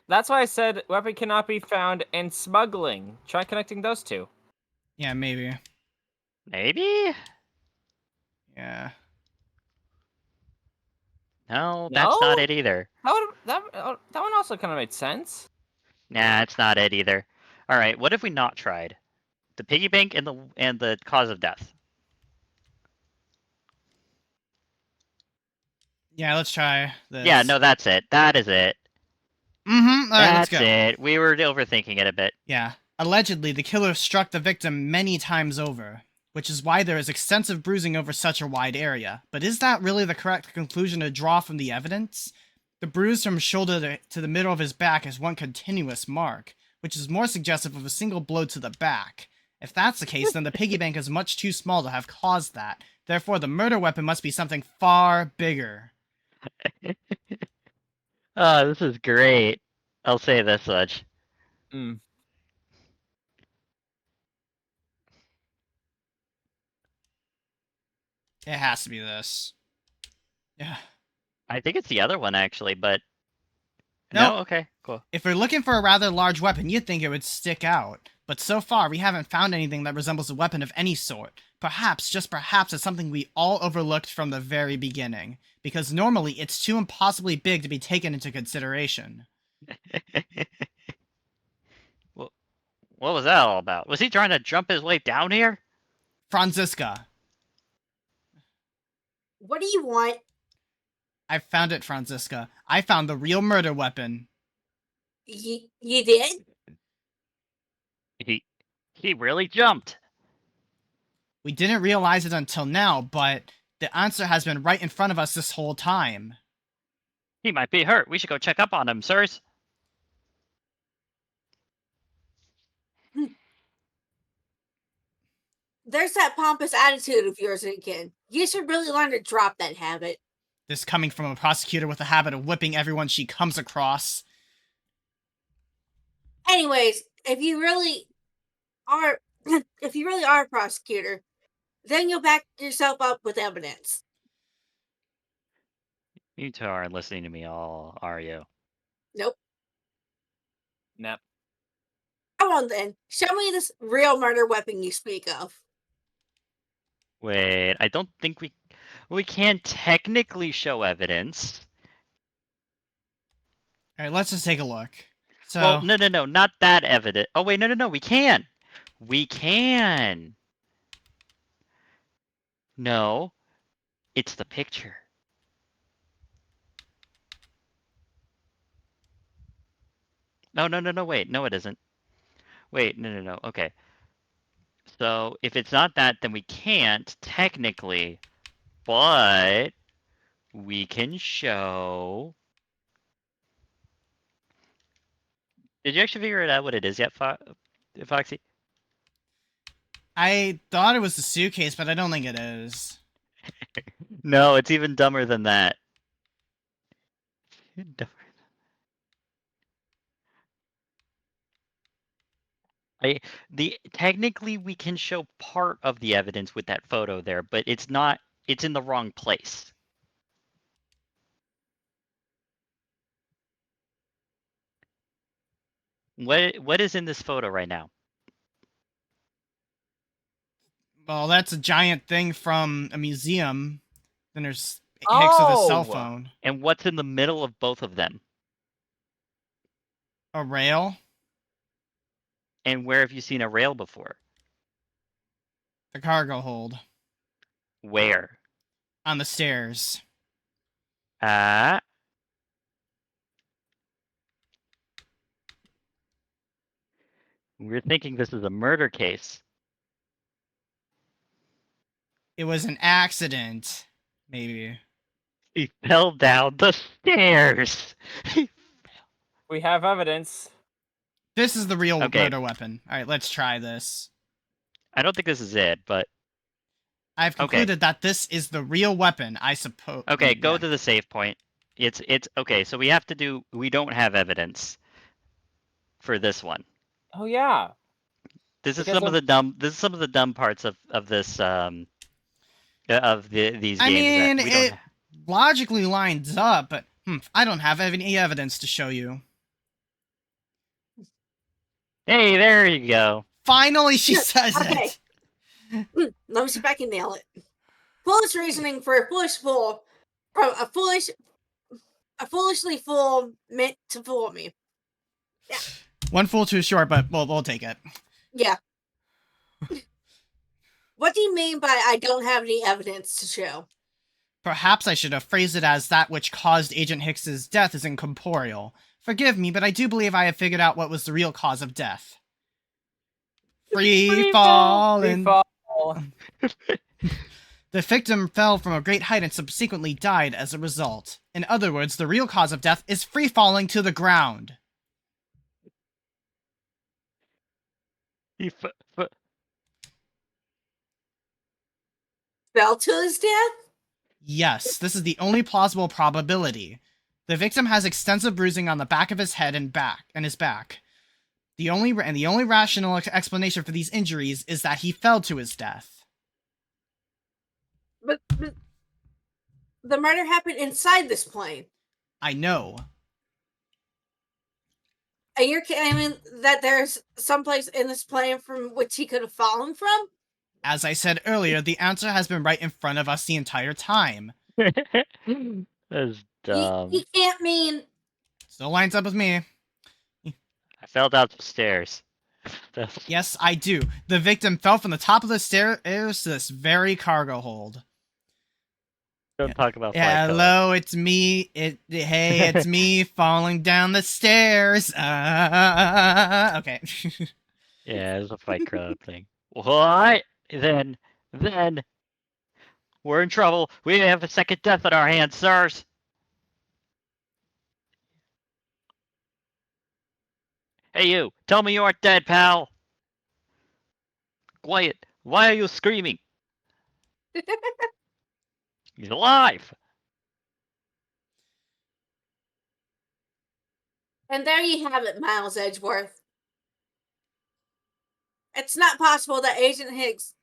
S2: That's why I said weapon cannot be found in smuggling. Try connecting those two.
S1: Yeah, maybe.
S3: Maybe?
S1: Yeah.
S3: No, that's not it either.
S2: That one also kind of made sense.
S3: Nah, it's not it either. Alright, what if we not tried? The piggy bank and the cause of death.
S1: Yeah, let's try this.
S3: Yeah, no, that's it. That is it.
S1: Mm-hmm. Alright, let's go.
S3: That's it. We were overthinking it a bit.
S1: Yeah. Allegedly, the killer struck the victim many times over, which is why there is extensive bruising over such a wide area. But is that really the correct conclusion to draw from the evidence? The bruise from shoulder to the middle of his back is one continuous mark, which is more suggestive of a single blow to the back. If that's the case, then the piggy bank is much too small to have caused that. Therefore, the murder weapon must be something far bigger.
S3: Oh, this is great. I'll say this much.
S2: Mm.
S1: It has to be this. Yeah.
S3: I think it's the other one, actually, but...
S1: Nope.
S3: No? Okay, cool.
S1: If we're looking for a rather large weapon, you'd think it would stick out. But so far, we haven't found anything that resembles a weapon of any sort. Perhaps, just perhaps, it's something we all overlooked from the very beginning. Because normally, it's too impossibly big to be taken into consideration.
S3: Well, what was that all about? Was he trying to jump his way down here?
S1: Franziska.
S4: What do you want?
S1: I found it, Franziska. I found the real murder weapon.
S4: You did?
S3: He really jumped.
S1: We didn't realize it until now, but the answer has been right in front of us this whole time.
S3: He might be hurt. We should go check up on him, sirs.
S4: There's that pompous attitude of yours again. You should really learn to drop that habit.
S1: This coming from a prosecutor with a habit of whipping everyone she comes across.
S4: Anyways, if you really are a prosecutor, then you'll back yourself up with evidence.
S3: You two aren't listening to me all, are you?
S4: Nope.
S2: Nope.
S4: Come on then. Show me this real murder weapon you speak of.
S3: Wait, I don't think we can technically show evidence.
S1: Alright, let's just take a look. So,
S3: Well, no, not that evidence. Oh wait, no, we can. We can. No, it's the picture. No, wait, no, it isn't. Wait, no, okay. So if it's not that, then we can't technically, but we can show. Did you actually figure it out what it is yet, Foxy?
S1: I thought it was the suitcase, but I don't think it is.
S3: No, it's even dumber than that. Technically we can show part of the evidence with that photo there, but it's not. It's in the wrong place. What is in this photo right now?
S1: Well, that's a giant thing from a museum. Then there's Hicks with his cell
S2: Oh!
S1: phone.
S3: And what's in the middle of both of them?
S1: A rail.
S3: And where have you seen a rail before?
S1: The cargo hold.
S3: Where?
S1: On the stairs.
S3: Ah. We're thinking this is a murder case.
S1: It was an accident. Maybe.
S3: He fell down the stairs.
S2: We have evidence.
S1: This is the real
S3: Okay.
S1: murder weapon. Alright, let's try this.
S3: I don't think this is it, but
S1: I've concluded that this is the real weapon, I suppose.
S3: okay, go to the save point. It's okay, so we don't have evidence for this one.
S2: Oh yeah.
S3: This is
S2: Because
S3: some of the dumb parts of this these games
S1: I mean,
S3: that we don't
S1: it logically lines up, but I don't have any evidence to show you.
S3: Hey, there you go.
S1: Finally, she says
S4: Okay.
S1: it.
S4: Let me see if I can nail it. Foolish reasoning for a foolish fool, from a foolishly fool meant to fool me.
S1: One fool too short, but we'll take it.
S4: Yeah. What do you mean by I don't have any evidence to show?
S1: Perhaps I should have phrased it as that which caused Agent Hicks's death is incorporeal. Forgive me, but I do believe I have figured out what was the real cause of death. Free falling.
S2: Free fall.
S1: The victim fell from a great height and subsequently died as a result. In other words, the real cause of death is free falling to the ground.
S3: He
S4: Fell to his death?
S1: Yes, this is the only plausible probability. The victim has extensive bruising on the back of his head and his back. The only rational explanation for these injuries is that he fell to his death.
S4: But the murder happened inside this plane.
S1: I know.
S4: And you're claiming that there's someplace in this plane from which he could have fallen from?
S1: As I said earlier, the answer has been right in front of us the entire time.
S3: That's dumb.
S4: He can't mean...
S1: Still lines up with me.
S3: I fell down the stairs.
S1: Yes, I do. The victim fell from the top of the stairs to this very cargo hold.
S3: Don't talk about flight color.
S1: Hello, it's me. Hey, it's me falling down the stairs. Okay.
S3: Yeah, it was a Fight Club thing. What? Then we're in trouble. We have a second death on our hands, sirs. Hey, you! Tell me you aren't dead, pal. Quiet! Why are you screaming? He's alive.
S4: And there you have it, Miles Edgeworth. It's not possible that Agent Hicks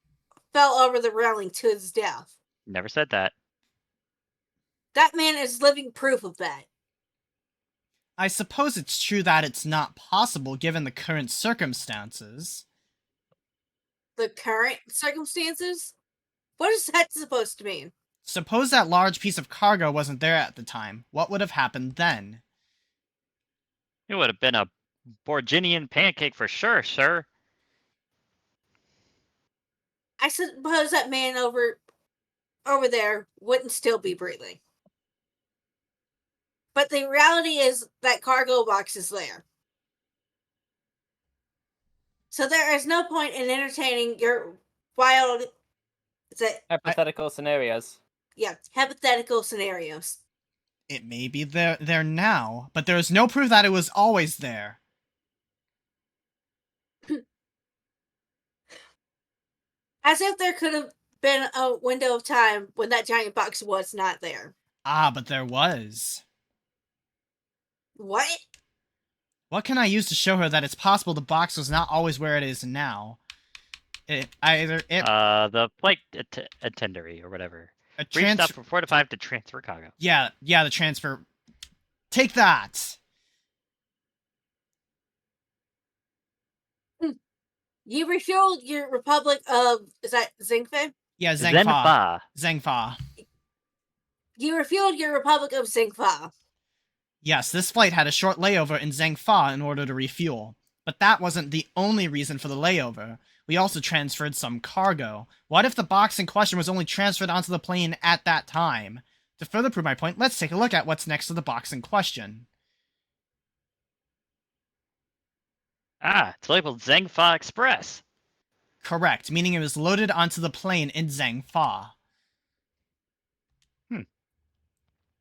S4: fell over the railing to his death.
S3: Never said that.
S4: That man is living proof of that.
S1: I suppose it's true that it's not possible given the current circumstances.
S4: The current circumstances? What is that supposed to mean?
S1: Suppose that large piece of cargo wasn't there at the time. What would have happened then?
S3: It would have been a Borginian pancake for sure, sir.
S4: I suppose that man over there wouldn't still be breathing. But the reality is that cargo box is there. So there is no point in entertaining your wild,
S2: Hypothetical scenarios.
S4: hypothetical scenarios.
S1: It may be there now, but there is no proof that it was always there.
S4: As if there could have been a window of time when that giant box was not there.
S1: Ah, but there was.
S4: What?
S1: What can I use to show her that it's possible the box was not always where it is now?
S3: The flight attendary or whatever.
S1: A
S3: Brief stop
S1: transfer.
S3: from 4 to 5 to transfer cargo.
S1: Yeah, the transfer. Take that.
S4: You refueled your Republic of, is that Zingfa?
S1: Yeah, Zhengfa.
S3: Zenfa.
S1: Zhengfa.
S4: You refueled your Republic of Zingfa.
S1: Yes, this flight had a short layover in Zhengfa in order to refuel. But that wasn't the only reason for the layover. We also transferred some cargo. What if the box in question was only transferred onto the plane at that time? To further prove my point, let's take a look at what's next to the box in question.
S3: Ah, it's labeled Zhengfa Express.
S1: Correct, meaning it was loaded onto the plane in Zhengfa.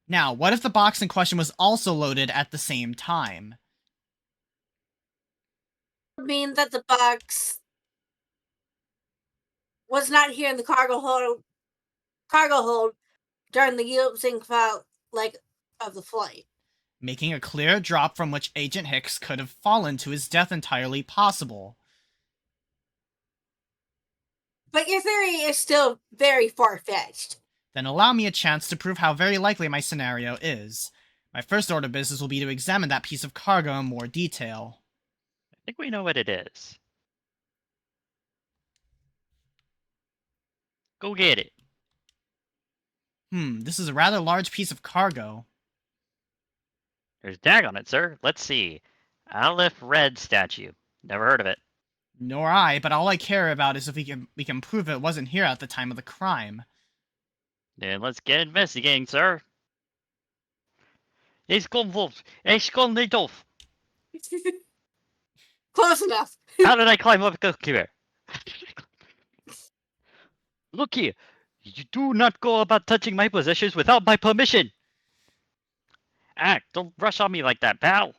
S1: Now, what if the box in question was also loaded at the same time?
S4: I mean that the box was not here in the cargo hold during the Zingfa leg of the flight.
S1: Making a clear drop from which Agent Hicks could have fallen to his death entirely possible.
S4: But your theory is still very far-fetched.
S1: Then allow me a chance to prove how very likely my scenario is. My first order of business will be to examine that piece of cargo in more detail.
S3: I think we know what it is. Go get it.
S1: This is a rather large piece of cargo.
S3: There's a tag on it, sir. Let's see. Aleph Red statue. Never heard of it.
S1: Nor I, but all I care about is if we can prove it wasn't here at the time of the crime.
S3: Then let's get investigating, sir. Ich komme nicht auf.
S4: Close enough.
S3: How did I climb up here? Look here. You do not go about touching my possessions without my permission. Don't rush on me like that, pal.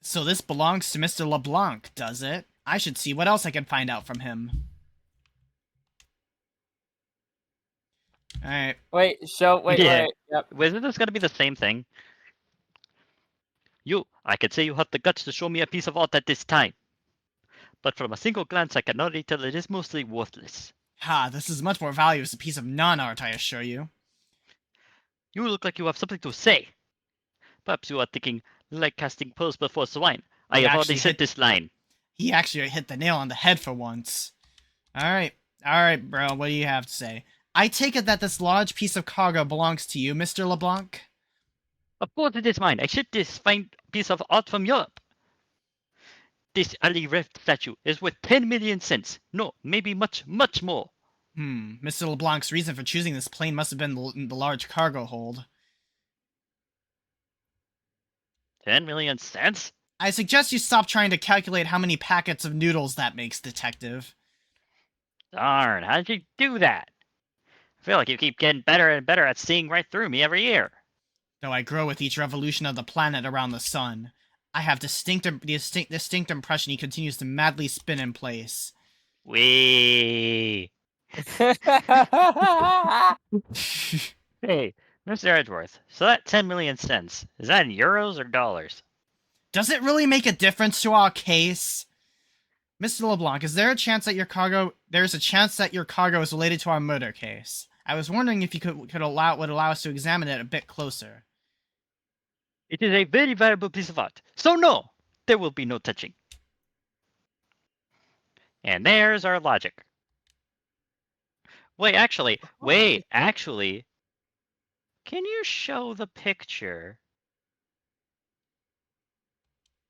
S1: So this belongs to Mr. LeBlanc, does it? I should see what else I can find out from him. Alright.
S2: Wait.
S3: Yeah.
S2: Yep.
S3: Isn't this going to be the same thing? I could say you have the guts to show me a piece of art at this time. But from a single glance, I can already tell it is mostly worthless.
S1: Ha, this is much more valuable as a piece of non-art, I assure you.
S3: You look like you have something to say. Perhaps you are thinking, like casting pearls before swine. I have already said this line.
S1: He actually hit the nail on the head for once. Alright, bro, what do you have to say? I take it that this large piece of cargo belongs to you, Mr. LeBlanc?
S3: Of course it is mine. I shipped this fine piece of art from Europe. This Ali Rift statue is worth 10 million cents. No, maybe much, much more.
S1: Mr. LeBlanc's reason for choosing this plane must have been the large cargo hold.
S3: 10 million cents?
S1: I suggest you stop trying to calculate how many packets of noodles that makes, Detective.
S3: Darn, how did you do that? I feel like you keep getting better and better at seeing right through me every year.
S1: Though I grow with each revolution of the planet around the sun, I have distinct impression he continues to madly spin in place.
S3: Wee. Hey, Mr. Edgeworth, so that 10 million cents, is that in euros or dollars?
S1: Does it really make a difference to our case? Mr. LeBlanc, is there a chance that there's a chance that your cargo is related to our murder case? I was wondering if you would allow us to examine it a bit closer.
S3: It is a very valuable piece of art, so no, there will be no touching. And there's our logic. Wait, actually, can you show the picture?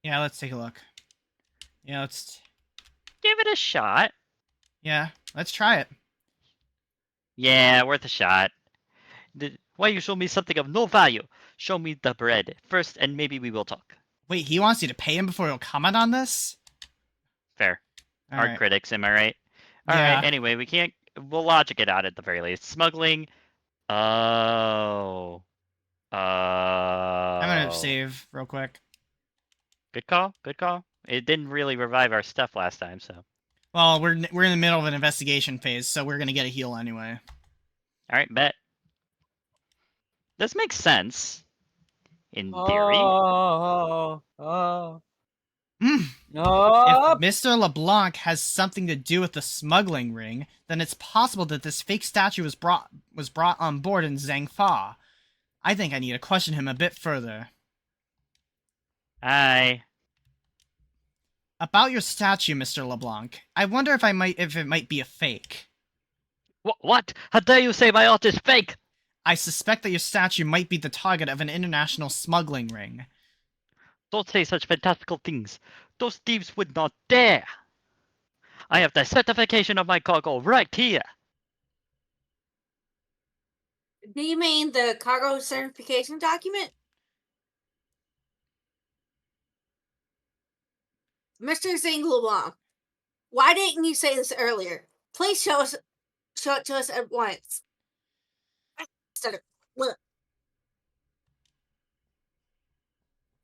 S1: Yeah, let's take a look. Yeah, let's
S3: Give it a shot.
S1: let's try it.
S3: Yeah, worth a shot. Why you show me something of no value? Show me the bread first, and maybe we will talk.
S1: Wait, he wants you to pay him before he'll comment on this?
S3: Fair.
S1: All
S3: Art
S1: right.
S3: critics, am I right? All
S1: Yeah.
S3: right. Anyway, we'll logic it out at the very least. Smuggling. Oh.
S1: I'm gonna
S3: Oh.
S1: save real quick.
S3: Good call. Good call. It didn't really revive our stuff last time, so.
S1: Well, we're in the middle of an investigation phase, so we're gonna get a heal anyway.
S3: All right, bet. This makes sense. In theory.
S2: Oh, oh,
S1: Mm. If
S2: no.
S1: Mr. LeBlanc has something to do with the smuggling ring, then it's possible that this fake statue was brought on board in Zhangfa. I think I need to question him a bit further.
S3: Hi.
S1: About your statue, Mr. LeBlanc, I wonder if it might be a fake.
S3: What? How dare you say my art is fake?
S1: I suspect that your statue might be the target of an international smuggling ring.
S3: Don't say such fantastical things. Those thieves would not dare. I have the certification of my cargo right here.
S4: Do you mean the cargo certification document? Mr. Zingleblanc, why didn't you say this earlier? Please show it to us at once. Look.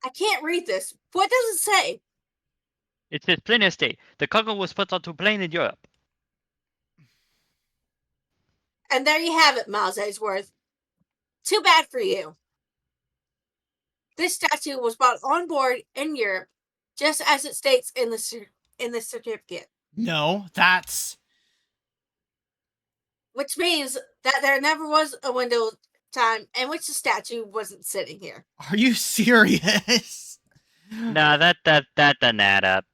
S4: I can't read this. What does it say?
S3: It says plain as day. The cargo was put onto a plane in Europe.
S4: And there you have it, Miles Edgeworth. Too bad for you. This statue was brought on board in Europe, just as it states in the certificate.
S1: No, that's...
S4: Which means that there never was a window time in which the statue wasn't sitting here.
S1: Are you serious?
S3: Nah, that doesn't add up.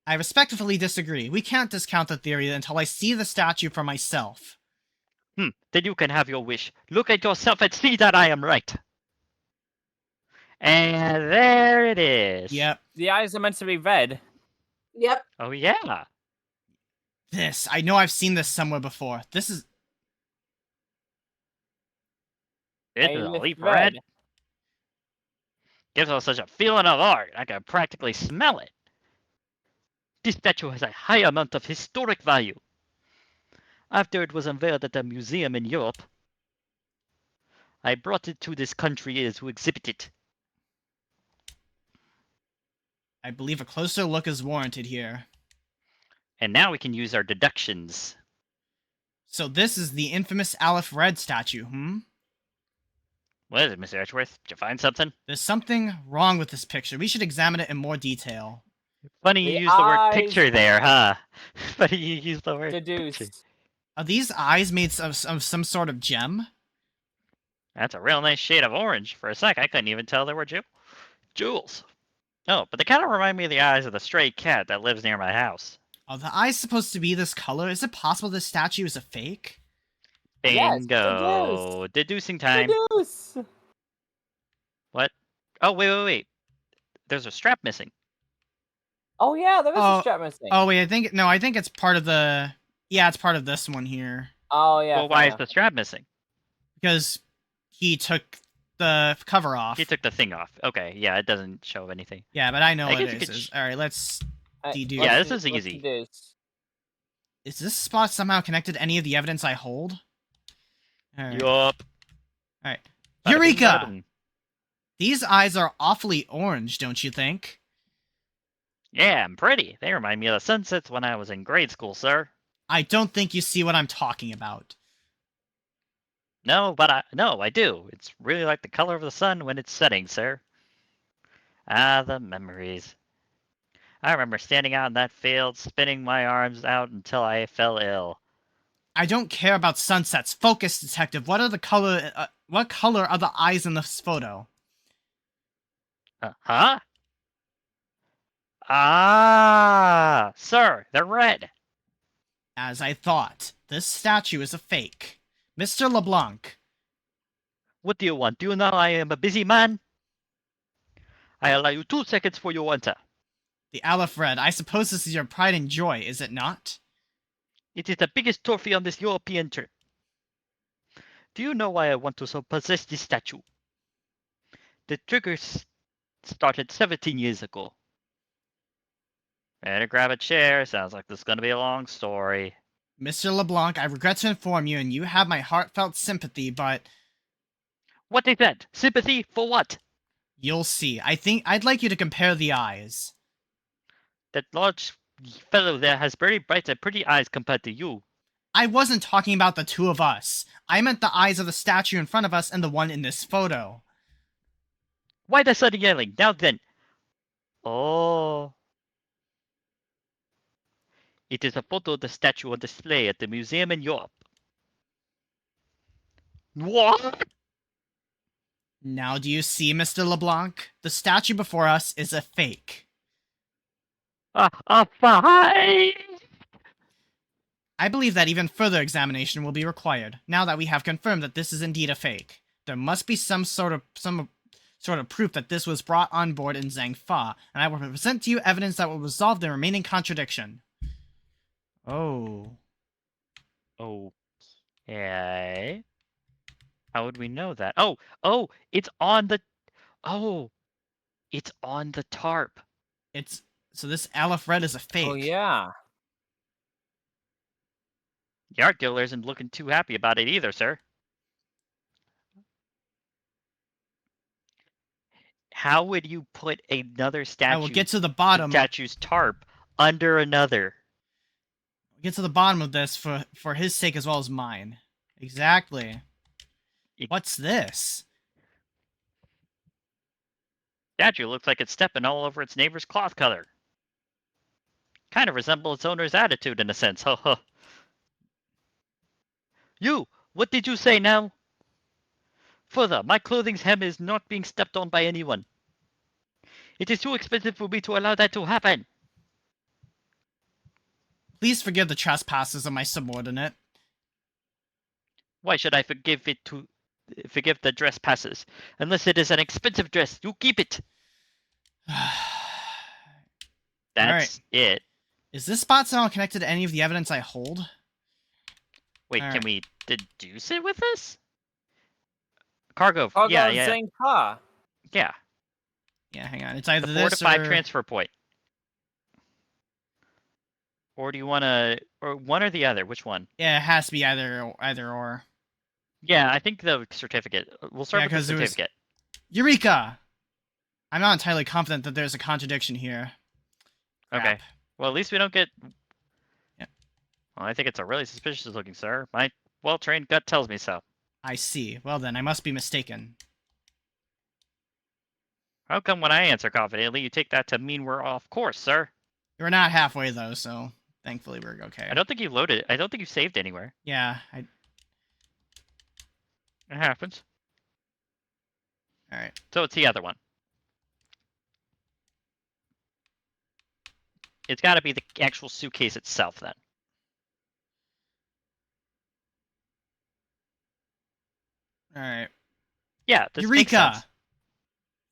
S1: I respectfully disagree. We can't discount the theory until I see the statue for myself.
S3: Then you can have your wish. Look at yourself and see that I am right. And there it is.
S1: Yep.
S2: The eyes are meant to be red.
S4: Yep.
S3: Oh yeah.
S1: This. I know I've seen this somewhere before. This is...
S3: It's
S2: They
S3: a
S2: lift
S3: leap
S2: red.
S3: red. Gives us such a feeling of art. I can practically smell it. This statue has a high amount of historic value. After it was unveiled at a museum in Europe, I brought it to this country to exhibit it.
S1: I believe a closer look is warranted here.
S3: And now we can use our deductions.
S1: So this is the infamous Aleph Red statue,
S3: What is it, Mr. Edgeworth? Did you find something?
S1: There's something wrong with this picture. We should examine it in more detail.
S3: Funny you
S2: The
S3: used the word
S2: eyes-
S3: picture there, huh? Funny you used the word picture.
S2: Deduce.
S1: Are these eyes made of some sort of gem?
S3: That's a real nice shade of orange. For a sec, I couldn't even tell there were jewels. Oh, but they kind of remind me of the eyes of the stray cat that lives near my house.
S1: Are the eyes supposed to be this color? Is it possible this statue is a fake?
S2: Yes,
S3: Bingo! Deducing time.
S2: Deduce.
S3: What? Oh, wait. There's a strap missing.
S2: Oh yeah, there is
S1: Oh,
S2: a strap missing.
S1: Oh wait, I think it's part of the... Yeah, it's part of this one here.
S2: Oh yeah.
S3: Well,
S2: fair
S3: why is
S2: enough.
S3: the strap missing?
S1: Because he took the cover off.
S3: He took the thing off. Okay, yeah, it doesn't show anything.
S1: Yeah, but I know
S3: I
S1: what
S3: guess you
S1: it
S3: could
S1: is.
S3: sh-
S1: Alright, let's... deduce.
S3: Yeah,
S2: let's
S3: this is
S2: let's
S3: easy.
S2: deduce.
S1: Is this spot somehow connected to any of the evidence I hold? Alright.
S3: Yup.
S1: Alright.
S3: Bada bing, bada
S1: Eureka!
S3: boom.
S1: These eyes are awfully orange, don't you think?
S3: Yeah, I'm pretty. They remind me of the sunsets when I was in grade school, sir.
S1: I don't think you see what I'm talking about.
S3: No, I do. It's really like the color of the sun when it's setting, sir. Ah, the memories. I remember standing out in that field, spinning my arms out until I fell ill.
S1: I don't care about sunsets. Focus, detective. What color are the eyes in this photo?
S3: Huh? Ah, sir, they're red.
S1: As I thought, this statue is a fake. Mr. LeBlanc,
S3: What do you want? Do you know I am a busy man? I allow you 2 seconds for your answer.
S1: the Aleph Red, I suppose this is your pride and joy, is it not?
S3: It is the biggest trophy on this European trip. Do you know why I want to so possess this statue? The trigger started 17 years ago. Better grab a chair. Sounds like this is gonna be a long story.
S1: Mr. LeBlanc, I regret to inform you, and you have my heartfelt sympathy, but
S3: What is that? Sympathy for what?
S1: you'll see. I think I'd like you to compare the eyes.
S3: That large fellow there has very bright and pretty eyes compared to you.
S1: I wasn't talking about the two of us. I meant the eyes of the statue in front of us and the one in this photo.
S3: Why the sudden yelling? Now then. Oh. It is a photo of the statue on display at the museum in Europe. What?
S1: Now do you see, Mr. LeBlanc? The statue before us is a fake.
S3: A fight!
S1: I believe that even further examination will be required, now that we have confirmed that this is indeed a fake. There must be some sort of proof that this was brought on board in Zhangfa, and I will present to you evidence that will resolve the remaining contradiction. Oh.
S3: Okay. How would we know that? Oh, it's on the... Oh, it's on the tarp.
S1: So this Aleph Red is a fake.
S2: Oh yeah.
S3: The art dealer isn't looking too happy about it either, sir. How would you put another statue?
S1: I will get to the bottom.
S3: Statue's tarp under another.
S1: Get to the bottom of this for his sake as well as mine. Exactly. What's this?
S3: Statue looks like it's stepping all over its neighbor's cloth color. Kind of resembles its owner's attitude in a sense. Ho ho. You! What did you say now? Further, my clothing's hem is not being stepped on by anyone. It is too expensive for me to allow that to happen.
S1: Please forgive the trespasses of my subordinate.
S3: Why should I forgive the dress passes? Unless it is an expensive dress, you keep it. That's it.
S1: Is this spot somehow connected to any of the evidence I hold?
S3: Wait,
S1: All
S3: can
S1: right.
S3: we deduce it with this? Cargo.
S2: Cargo
S3: Yeah.
S2: Zhangfa.
S3: Yeah.
S1: Yeah, hang on. It's
S3: The
S1: either
S3: 4
S1: this
S3: to 5
S1: or...
S3: transfer point. Or do you want to, or one or the other? Which one?
S1: Yeah, it has to be either or.
S3: Yeah, I think the certificate. We'll start with the
S1: 'cause it was-
S3: certificate.
S1: Eureka! I'm not entirely confident that there's a contradiction here.
S3: Okay.
S1: Crap.
S3: Well, at least we don't get.
S1: Yeah.
S3: Well, I think it's a really suspicious looking, sir. My well-trained gut tells me so.
S1: I see. Well then, I must be mistaken.
S3: How come when I answer confidently, you take that to mean we're off course, sir?
S1: We're not halfway though, so thankfully we're okay.
S3: I don't think you loaded it. I don't think you saved anywhere.
S1: Yeah,
S3: It happens.
S1: alright.
S3: So it's the other one. It's got to be the actual suitcase itself, then.
S1: Alright.
S3: Yeah, this makes
S1: Eureka!
S3: sense.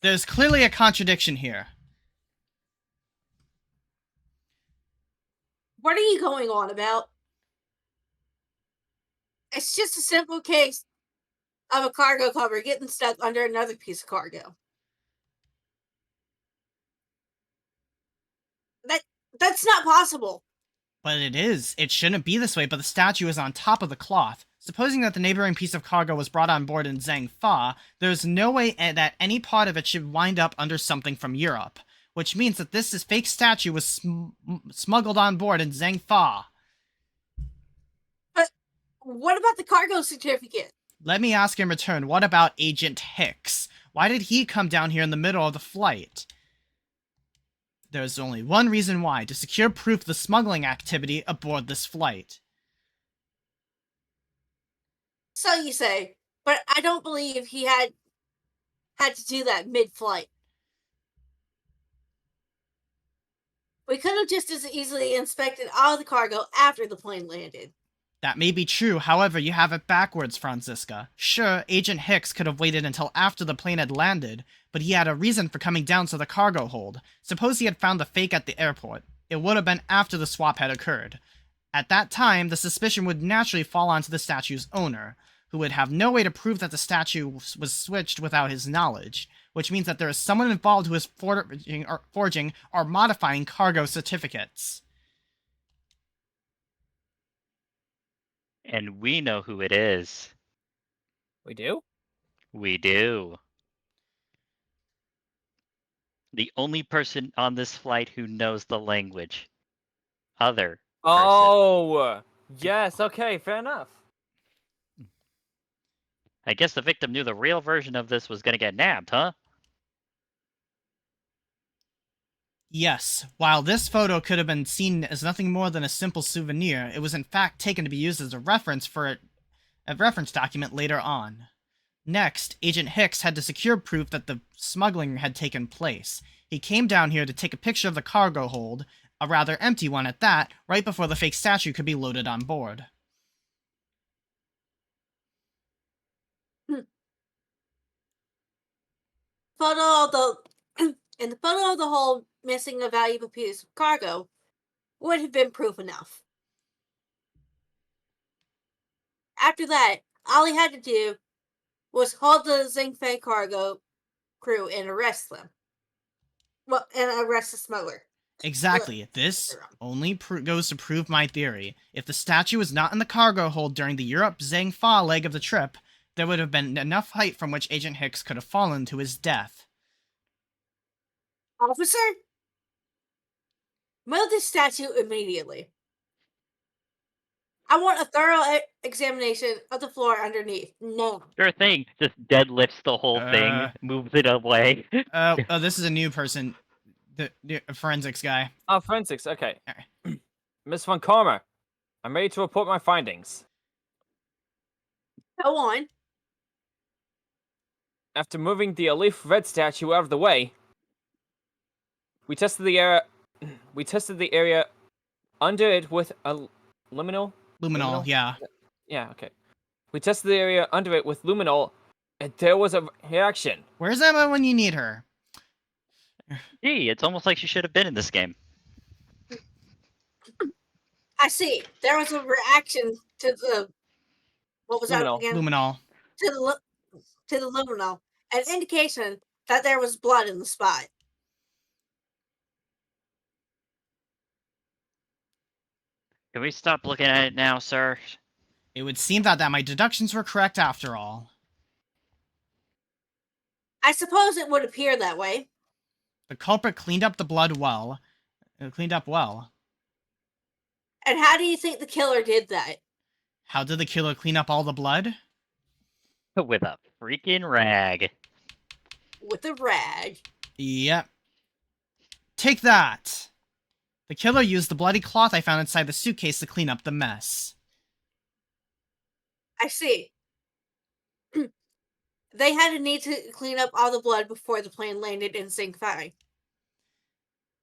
S1: There's clearly a contradiction here.
S4: What are you going on about? It's just a simple case of a cargo cover getting stuck under another piece of cargo. That's not possible.
S1: But it is. It shouldn't be this way, but the statue is on top of the cloth. Supposing that the neighboring piece of cargo was brought on board in Zhangfa, there's no way that any part of it should wind up under something from Europe. Which means that this fake statue was smuggled on board in Zhangfa.
S4: But what about the cargo certificate?
S1: Let me ask in return, what about Agent Hicks? Why did he come down here in the middle of the flight? There's only one reason why, to secure proof of the smuggling activity aboard this flight.
S4: So you say, but I don't believe he had to do that mid-flight. We could have just as easily inspected all the cargo after the plane landed.
S1: That may be true, however, you have it backwards, Franziska. Sure, Agent Hicks could have waited until after the plane had landed, but he had a reason for coming down to the cargo hold. Suppose he had found the fake at the airport. It would have been after the swap had occurred. At that time, the suspicion would naturally fall onto the statue's owner, who would have no way to prove that the statue was switched without his knowledge, which means that there is someone involved who is forging or modifying cargo certificates.
S3: And we know who it is.
S2: We do?
S3: We do. The only person on this flight who knows the language. Other person.
S2: Oh, yes. Okay, fair enough.
S3: I guess the victim knew the real version of this was gonna get nabbed, huh?
S1: Yes, while this photo could have been seen as nothing more than a simple souvenir, it was in fact taken to be used as a reference for a reference document later on. Next, Agent Hicks had to secure proof that the smuggling had taken place. He came down here to take a picture of the cargo hold, a rather empty one at that, right before the fake statue could be loaded on board.
S4: Photo of the in the photo of the hole missing a valuable piece of cargo would have been proof enough. After that, all he had to do was hold the Zingfei cargo crew and arrest them. Well, and arrest the smuggler.
S1: Exactly. This only goes to prove my theory. If the statue was not in the cargo hold during the Europe Zhang-Fa leg of the trip, there would have been enough height from which Agent Hicks could have fallen to his death.
S4: Officer, move the statue immediately. I want a thorough examination of the floor underneath. No.
S3: Sure thing. Just deadlifts the whole thing, moves it away.
S1: Oh, this is a new person. The forensics guy.
S2: Oh, forensics. Okay.
S1: Alright.
S2: Miss Von Karma, I'm ready to report my findings.
S4: Go on.
S2: After moving the Alif Red statue out of the way, we tested the area. We tested the area under it with a luminol.
S1: Luminol, yeah.
S2: Yeah. Okay. We tested the area under it with luminol, and there was a reaction.
S1: Where's Emma when you need her?
S3: Gee, it's almost like she should have been in this game.
S4: I see. There was a reaction to the what was
S2: Luminol.
S4: that again?
S1: Luminol.
S4: To the luminol, an indication that there was blood in the spot.
S3: Can we stop looking at it now, sir?
S1: It would seem that my deductions were correct after all.
S4: I suppose it would appear that way.
S1: The culprit cleaned up the blood well. Cleaned up well.
S4: And how do you think the killer did that?
S1: How did the killer clean up all the blood?
S3: With a freaking rag.
S4: With a rag.
S1: Yep. Take that! The killer used the bloody cloth I found inside the suitcase to clean up the mess.
S4: I see. They had a need to clean up all the blood before the plane landed in Zhangfei.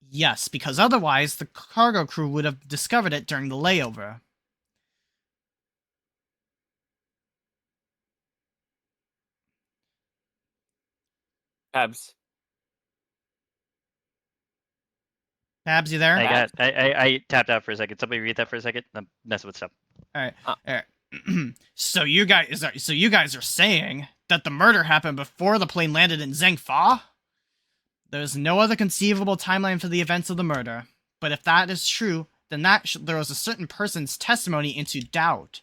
S1: Yes, because otherwise the cargo crew would have discovered it during the layover.
S2: Abs.
S1: Babs, you there?
S3: I tapped out for a second. Somebody read that for a second. I'm messing with stuff.
S1: Alright. So you guys are saying that the murder happened before the plane landed in Zhangfa? There's no other conceivable timeline for the events of the murder. But if that is true, then that throws a certain person's testimony into doubt.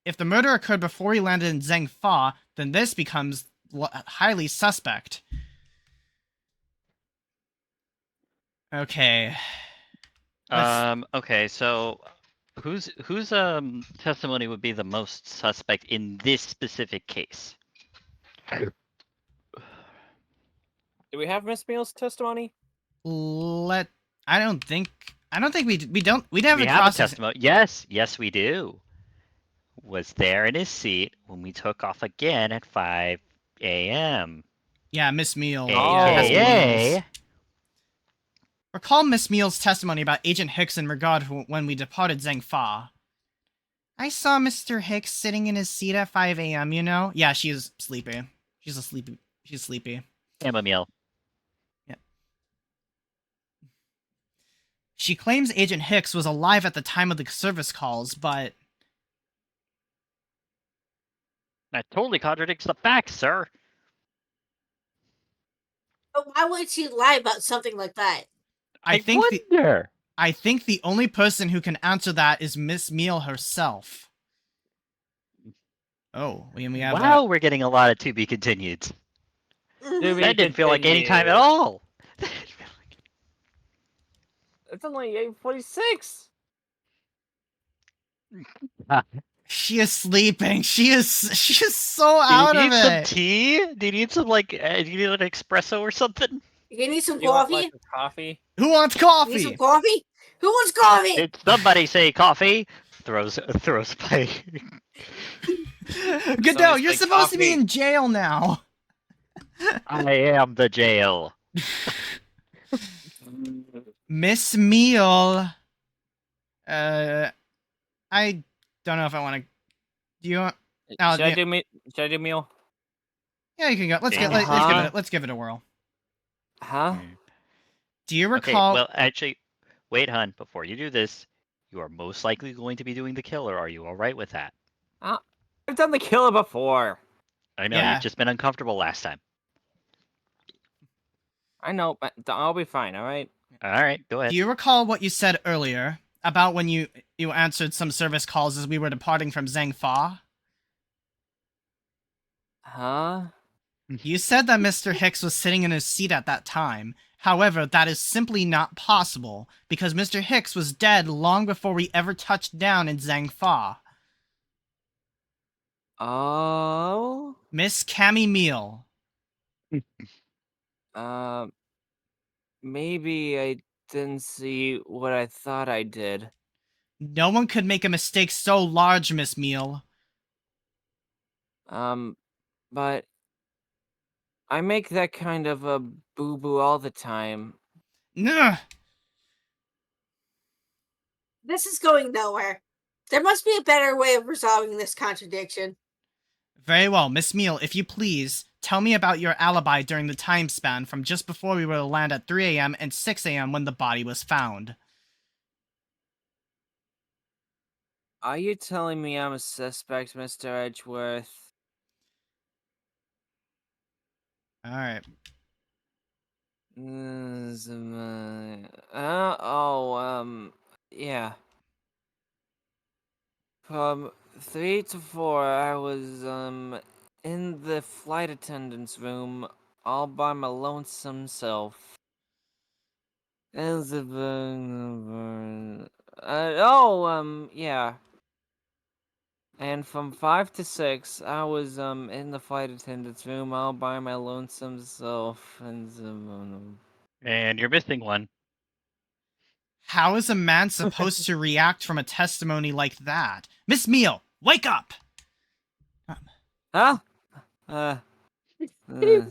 S1: If the murder occurred before he landed in Zhangfa, then this becomes highly suspect. Okay.
S3: Okay, so whose testimony would be the most suspect in this specific case?
S2: Do we have Miss Meal's testimony?
S1: I don't think we haven't
S3: We have a
S1: processed.
S3: testimony. Yes, we do. Was there in his seat when we took off again at 5 a.m.
S1: Yeah, Miss Meal.
S3: AKA.
S1: Recall Miss Meal's testimony about Agent Hicks in regard to when we departed Zhangfa. I saw Mr. Hicks sitting in his seat at 5 a.m., you know? Yeah, she's sleepy. She's sleepy.
S3: Chamomile.
S1: Yep. She claims Agent Hicks was alive at the time of the service calls, but...
S3: That totally contradicts the facts, sir.
S4: But why would she lie about something like that?
S1: I think the
S3: wonder.
S1: I think the only person who can answer that is Miss Meal herself. Oh, we have
S3: Wow, we're getting a lot of to be continued.
S2: To
S4: Mhm.
S2: be
S3: That didn't feel like any time at
S2: continued.
S3: all.
S2: It's only 8:46.
S1: She is sleeping. She is so
S3: Do you
S1: out of
S3: need some
S1: it.
S3: tea? Do you need some do you need an espresso or something?
S4: You need some
S2: You want
S4: coffee?
S2: like a coffee?
S1: Who wants
S4: You need
S1: coffee?
S4: some coffee? Who wants coffee?
S3: Did somebody say coffee? Throws by.
S1: Goodell, you're
S2: say
S1: supposed to be
S2: coffee.
S1: in jail now.
S3: I am the jail.
S1: Miss Meal. I don't know if I want to. Do you want? Oh,
S2: Should I
S1: yeah.
S2: do me? Should I do meal?
S1: Yeah, you can go. Let's
S2: Uh-huh.
S1: let's give it a whirl.
S2: Huh?
S1: Do you
S3: Okay,
S1: recall?
S3: well, actually, wait, hun. Before you do this, you are most likely going to be doing the killer. Are you all right with that?
S2: I've done the killer before.
S3: I know
S1: Yeah.
S3: you've just been uncomfortable last time.
S2: I know, but I'll be fine. All right.
S3: All right, go ahead.
S1: Do you recall what you said earlier about when you answered some service calls as we were departing from Zhangfa?
S2: Huh?
S1: You said that Mr. Hicks was sitting in his seat at that time. However, that is simply not possible, because Mr. Hicks was dead long before we ever touched down in Zhangfa.
S2: Oh.
S1: Miss Cammy Meal.
S2: Uh, maybe I didn't see what I thought I did.
S1: No one could make a mistake so large, Miss Meal.
S2: But I make that kind of a boo-boo all the time.
S1: Ugh.
S4: This is going nowhere. There must be a better way of resolving this contradiction.
S1: Very well, Miss Meal, if you please, tell me about your alibi during the time span from just before we were to land at 3 a.m. and 6 a.m. when the body was found.
S2: Are you telling me I'm a suspect, Mr. Edgeworth?
S1: Alright.
S2: Yeah. From 3 to 4, I was, in the flight attendant's room all by my lonesome self. Yeah. And from 5 to 6, I was, in the flight attendant's room all by my lonesome self.
S3: And you're missing one.
S1: How is a man supposed to react from a testimony like that? Miss Meal, wake up!
S2: Huh?
S3: Wow. How do you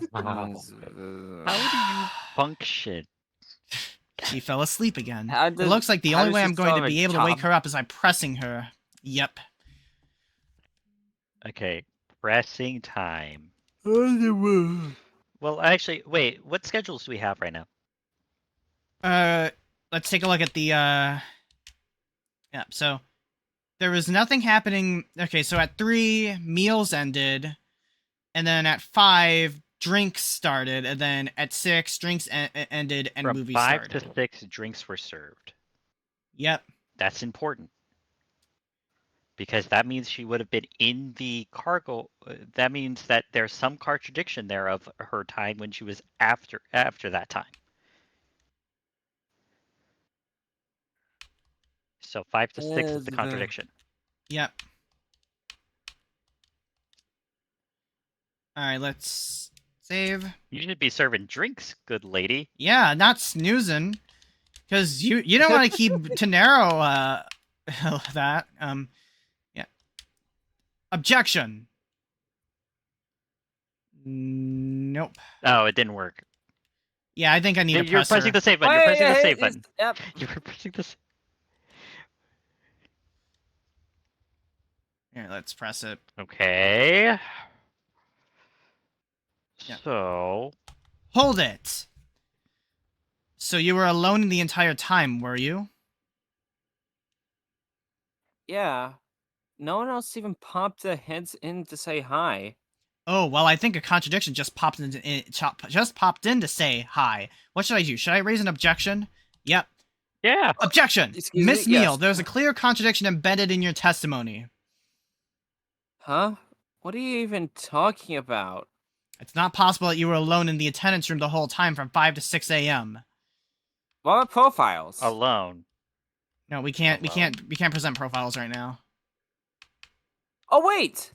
S3: function?
S1: She fell asleep again.
S2: How
S1: It looks like the
S2: how
S1: only
S2: does
S1: way
S2: she
S1: I'm going
S2: still
S1: to
S2: have a
S1: be able to wake
S2: job?
S1: her up is by pressing her. Yep.
S3: Okay, pressing time. Well, actually, wait, what schedules do we have right now?
S1: Let's take a look at the, yeah, so there was nothing happening. Okay, so at 3, meals ended, and then at 5, drinks started, and then at 6, drinks ended, and
S3: From
S1: movies
S3: 5
S1: started.
S3: to 6, drinks were served.
S1: Yep.
S3: That's important. Because that means she would have been in the cargo. That means that there's some contradiction there of her time when she was after that time. So 5 to 6 is the contradiction.
S1: Yep. Alright, let's save.
S3: You should be serving drinks, good lady.
S1: Yeah, not snoozing. Because you don't want to keep to narrow, that. Yeah. Objection. Nope.
S3: Oh, it didn't work.
S1: Yeah, I think I need to
S3: You're
S1: press
S3: pressing
S1: her.
S3: the save button. You're pressing the save button.
S2: Yep.
S3: You're pressing this.
S1: Here, let's press it.
S3: Okay.
S1: Yeah.
S3: So.
S1: Hold it! So you were alone the entire time, were you?
S2: Yeah. No one else even popped their heads in to say hi.
S1: Oh, well, I think a contradiction just popped in to say hi. What should I do? Should I raise an objection? Yep.
S3: Yeah.
S1: Objection!
S2: Excuse
S1: Miss
S2: me?
S1: Meal,
S2: Yes.
S1: there's a clear contradiction embedded in your testimony.
S2: Huh? What are you even talking about?
S1: It's not possible that you were alone in the attendance room the whole time from 5 to 6 a.m.
S2: What are profiles?
S3: Alone.
S1: No, we can't
S2: Alone?
S1: present profiles right now.
S2: Oh, wait!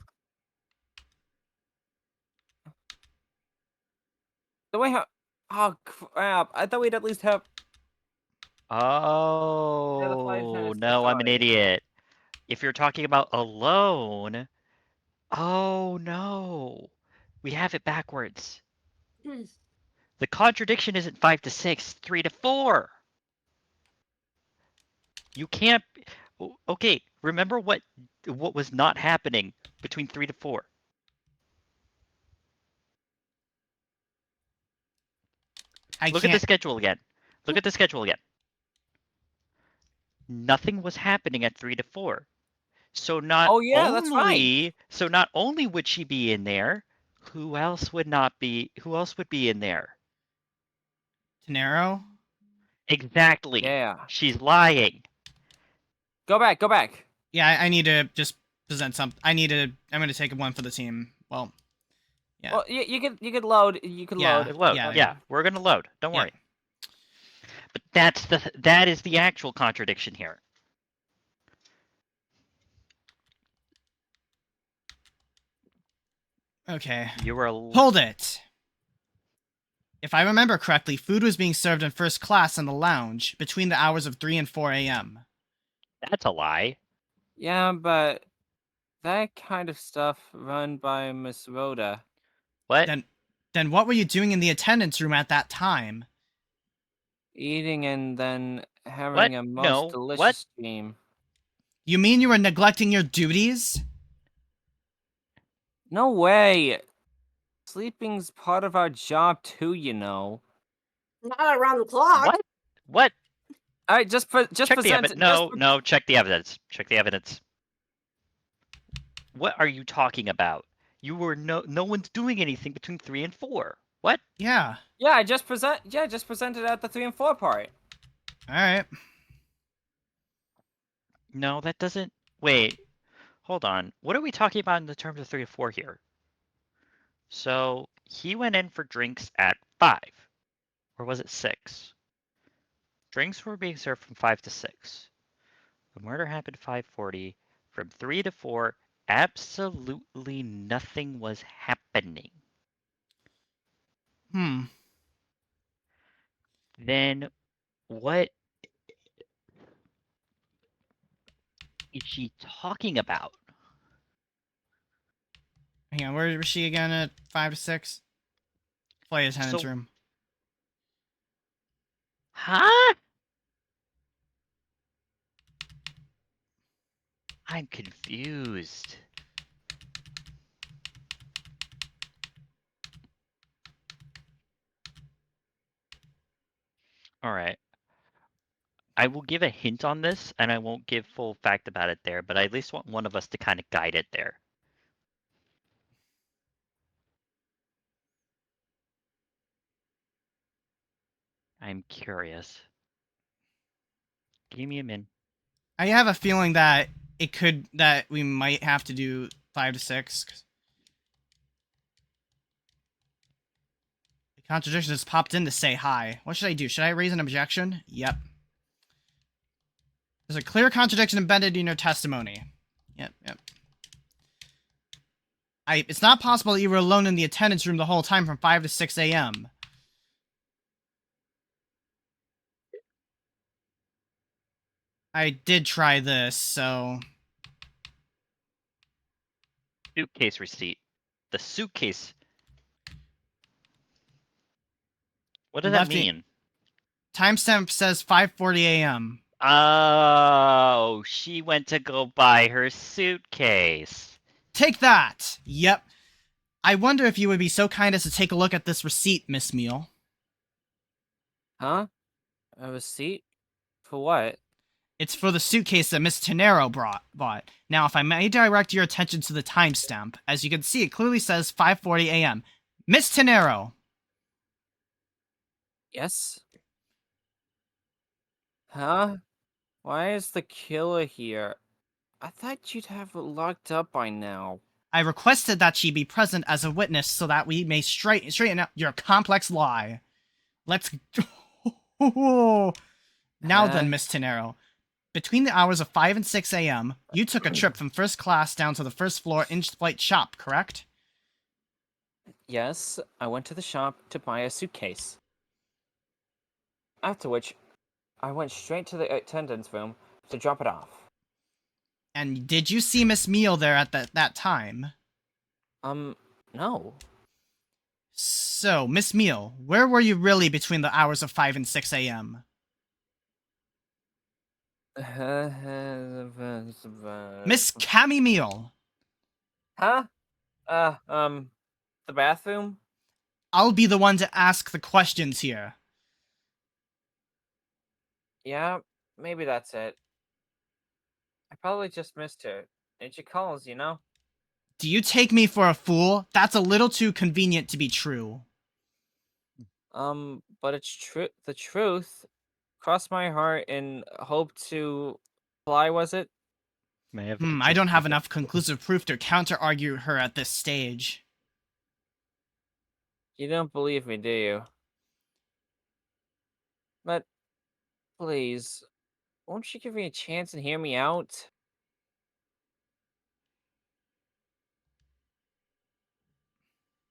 S2: Do we have... Oh, crap. I thought we'd at least have...
S3: Oh, no, I'm an
S2: sorry.
S3: idiot. If you're talking about alone, oh no, we have it backwards.
S4: Hmm.
S3: The contradiction isn't 5 to 6, 3 to 4. You can't. Okay, remember what was not happening between 3 to 4. Look at the schedule again. Look at the schedule again. Nothing was happening at 3 to 4. So not
S2: Oh, yeah, that's right.
S3: not only would she be in there, who else would be in there?
S1: Tenero?
S3: Exactly.
S2: Yeah.
S3: She's lying.
S2: Go back, go back.
S1: Yeah, I need to just present some. I'm gonna take one for the team. Well, yeah.
S2: Well, you could load. You could
S1: Yeah.
S2: load.
S3: Load.
S1: Yeah.
S3: Yeah, we're gonna load. Don't
S1: Yeah.
S3: worry. But that is the actual contradiction here.
S1: Okay.
S3: You were
S1: Hold it! If I remember correctly, food was being served in first class in the lounge between the hours of 3 and 4 a.m.
S3: That's a lie.
S2: Yeah, but that kind of stuff run by Miss Rhoda.
S3: What?
S1: Then what were you doing in the attendance room at that time?
S2: Eating and then having
S3: What?
S2: a most
S3: No. What?
S2: delicious dream.
S1: You mean you were neglecting your duties?
S2: No way. Sleeping's part of our job too, you know.
S4: Not around the clock.
S3: What? What?
S2: All right, just
S3: Check the
S2: present.
S3: evidence. No, check the evidence. Check the evidence. What are you talking about? You were no one's doing anything between 3 and 4. What?
S1: Yeah.
S2: Yeah, I just presented at the 3 and 4 part.
S1: Alright.
S3: No, that doesn't. Wait. Hold on. What are we talking about in the terms of 3 to 4 here? So he went in for drinks at 5. Or was it 6? Drinks were being served from 5 to 6. The murder happened 5:40. From 3 to 4, absolutely nothing was happening. Then what is she talking about?
S1: Hang on, where was she again at 5 to 6? Play attendance room.
S3: Huh? I'm confused. All right. I will give a hint on this, and I won't give full fact about it there, but I at least want one of us to kind of guide it there. I'm curious. Give me a min.
S1: I have a feeling that that we might have to do 5 to 6. The contradiction just popped in to say hi. What should I do? Should I raise an objection? Yep. There's a clear contradiction embedded in your testimony. Yep. It's not possible that you were alone in the attendance room the whole time from 5 to 6 a.m. I did try this, so...
S3: Suitcase receipt. The suitcase. What does that mean?
S1: Timestamp says 5:40 a.m.
S3: Oh, she went to go buy her suitcase.
S1: Take that! Yep. I wonder if you would be so kind as to take a look at this receipt, Miss Meal.
S2: Huh? A receipt? For what?
S1: It's for the suitcase that Miss Tenero bought. Now, if I may direct your attention to the timestamp, as you can see, it clearly says 5:40 a.m. Miss Tenero!
S2: Yes? Huh? Why is the killer here? I thought you'd have it locked up by now.
S1: I requested that she be present as a witness so that we may straighten out your complex lie. Let's... Now then, Miss Tenero. Between the hours of 5 and 6 a.m., you took a trip from first class down to the first floor in-flight shop, correct?
S2: Yes, I went to the shop to buy a suitcase. After which, I went straight to the attendant's room to drop it off.
S1: And did you see Miss Meal there at that time?
S2: No.
S1: So, Miss Meal, where were you really between the hours of 5 and 6 a.m.? Miss Cammy Meal!
S2: Huh? The bathroom?
S1: I'll be the one to ask the questions here.
S2: Yeah, maybe that's it. I probably just missed her. And she calls, you know?
S1: Do you take me for a fool? That's a little too convenient to be true.
S2: But it's true. The truth. Cross my heart and hope to fly, was it?
S3: May have
S1: I don't have
S3: just-
S1: enough conclusive proof to counter-argue her at this stage.
S2: You don't believe me, do you? But, please, won't you give me a chance and hear me out?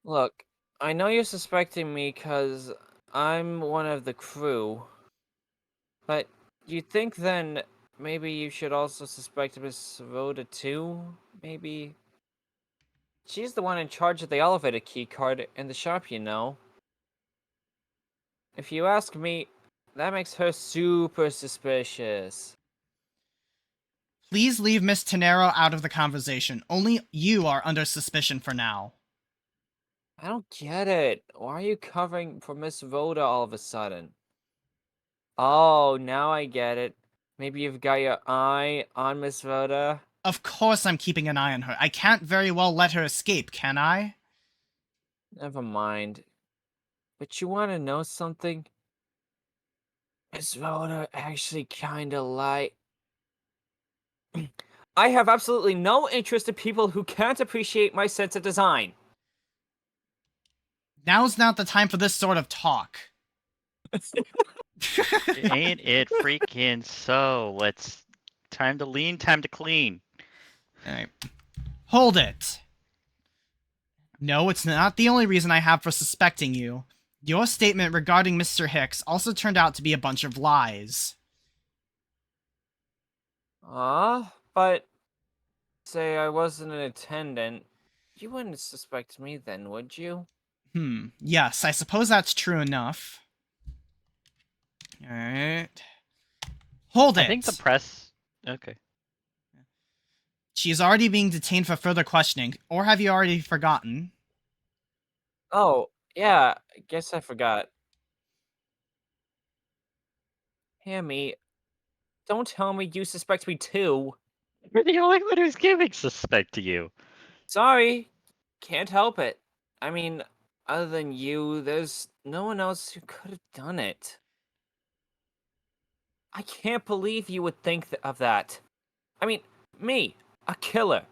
S2: Look, I know you're suspecting me because I'm one of the crew. But you think then maybe you should also suspect Miss Rhoda too? Maybe? She's the one in charge of the elevator key card in the shop, you know. If you ask me, that makes her super suspicious.
S1: Please leave Miss Tenero out of the conversation. Only you are under suspicion for now.
S2: I don't get it. Why are you covering for Miss Rhoda all of a sudden? Oh, now I get it. Maybe you've got your eye on Miss Rhoda?
S1: Of course I'm keeping an eye on her. I can't very well let her escape, can I?
S2: Never mind. But you want to know something? Miss Rhoda actually kinda like... I have absolutely no interest in people who can't appreciate my sense of design.
S1: Now's not the time for this sort of talk.
S3: Ain't it freaking so? Let's time to lean, time to clean.
S1: Alright. Hold it! No, it's not the only reason I have for suspecting you. Your statement regarding Mr. Hicks also turned out to be a bunch of lies.
S2: But say I wasn't an attendant, you wouldn't suspect me then, would you?
S1: Yes, I suppose that's true enough. Alright. Hold it!
S3: I think the press. Okay.
S1: She is already being detained for further questioning, or have you already forgotten?
S2: Oh, yeah, I guess I forgot. Hammy, don't tell me you suspect me too.
S3: You're the only one who's giving suspect to you.
S2: Sorry, can't help it. I mean, other than you, there's no one else who could have done it. I can't believe you would think of that. I mean, me, a killer.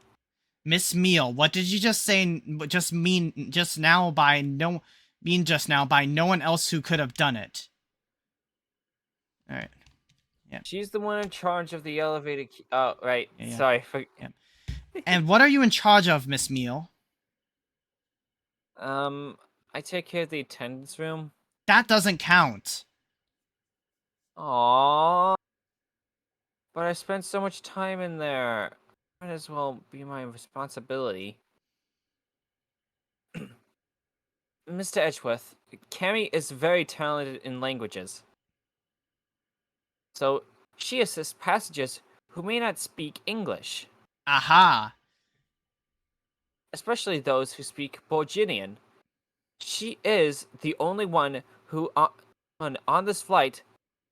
S1: Miss Meal, what did you just say? Just now by no one else who could have done it. Alright.
S2: She's the one in charge of the elevator key. Oh, right.
S1: Yeah.
S2: Sorry.
S1: And what are you in charge of, Miss Meal?
S2: I take care of the attendance room.
S1: That doesn't count.
S2: Aww. But I spent so much time in there. Might as well be my responsibility. Mr. Edgeworth, Cammy is very talented in languages. So, she assists passengers who may not speak English,
S1: Aha.
S2: especially those who speak Borginian. She is the only one who on this flight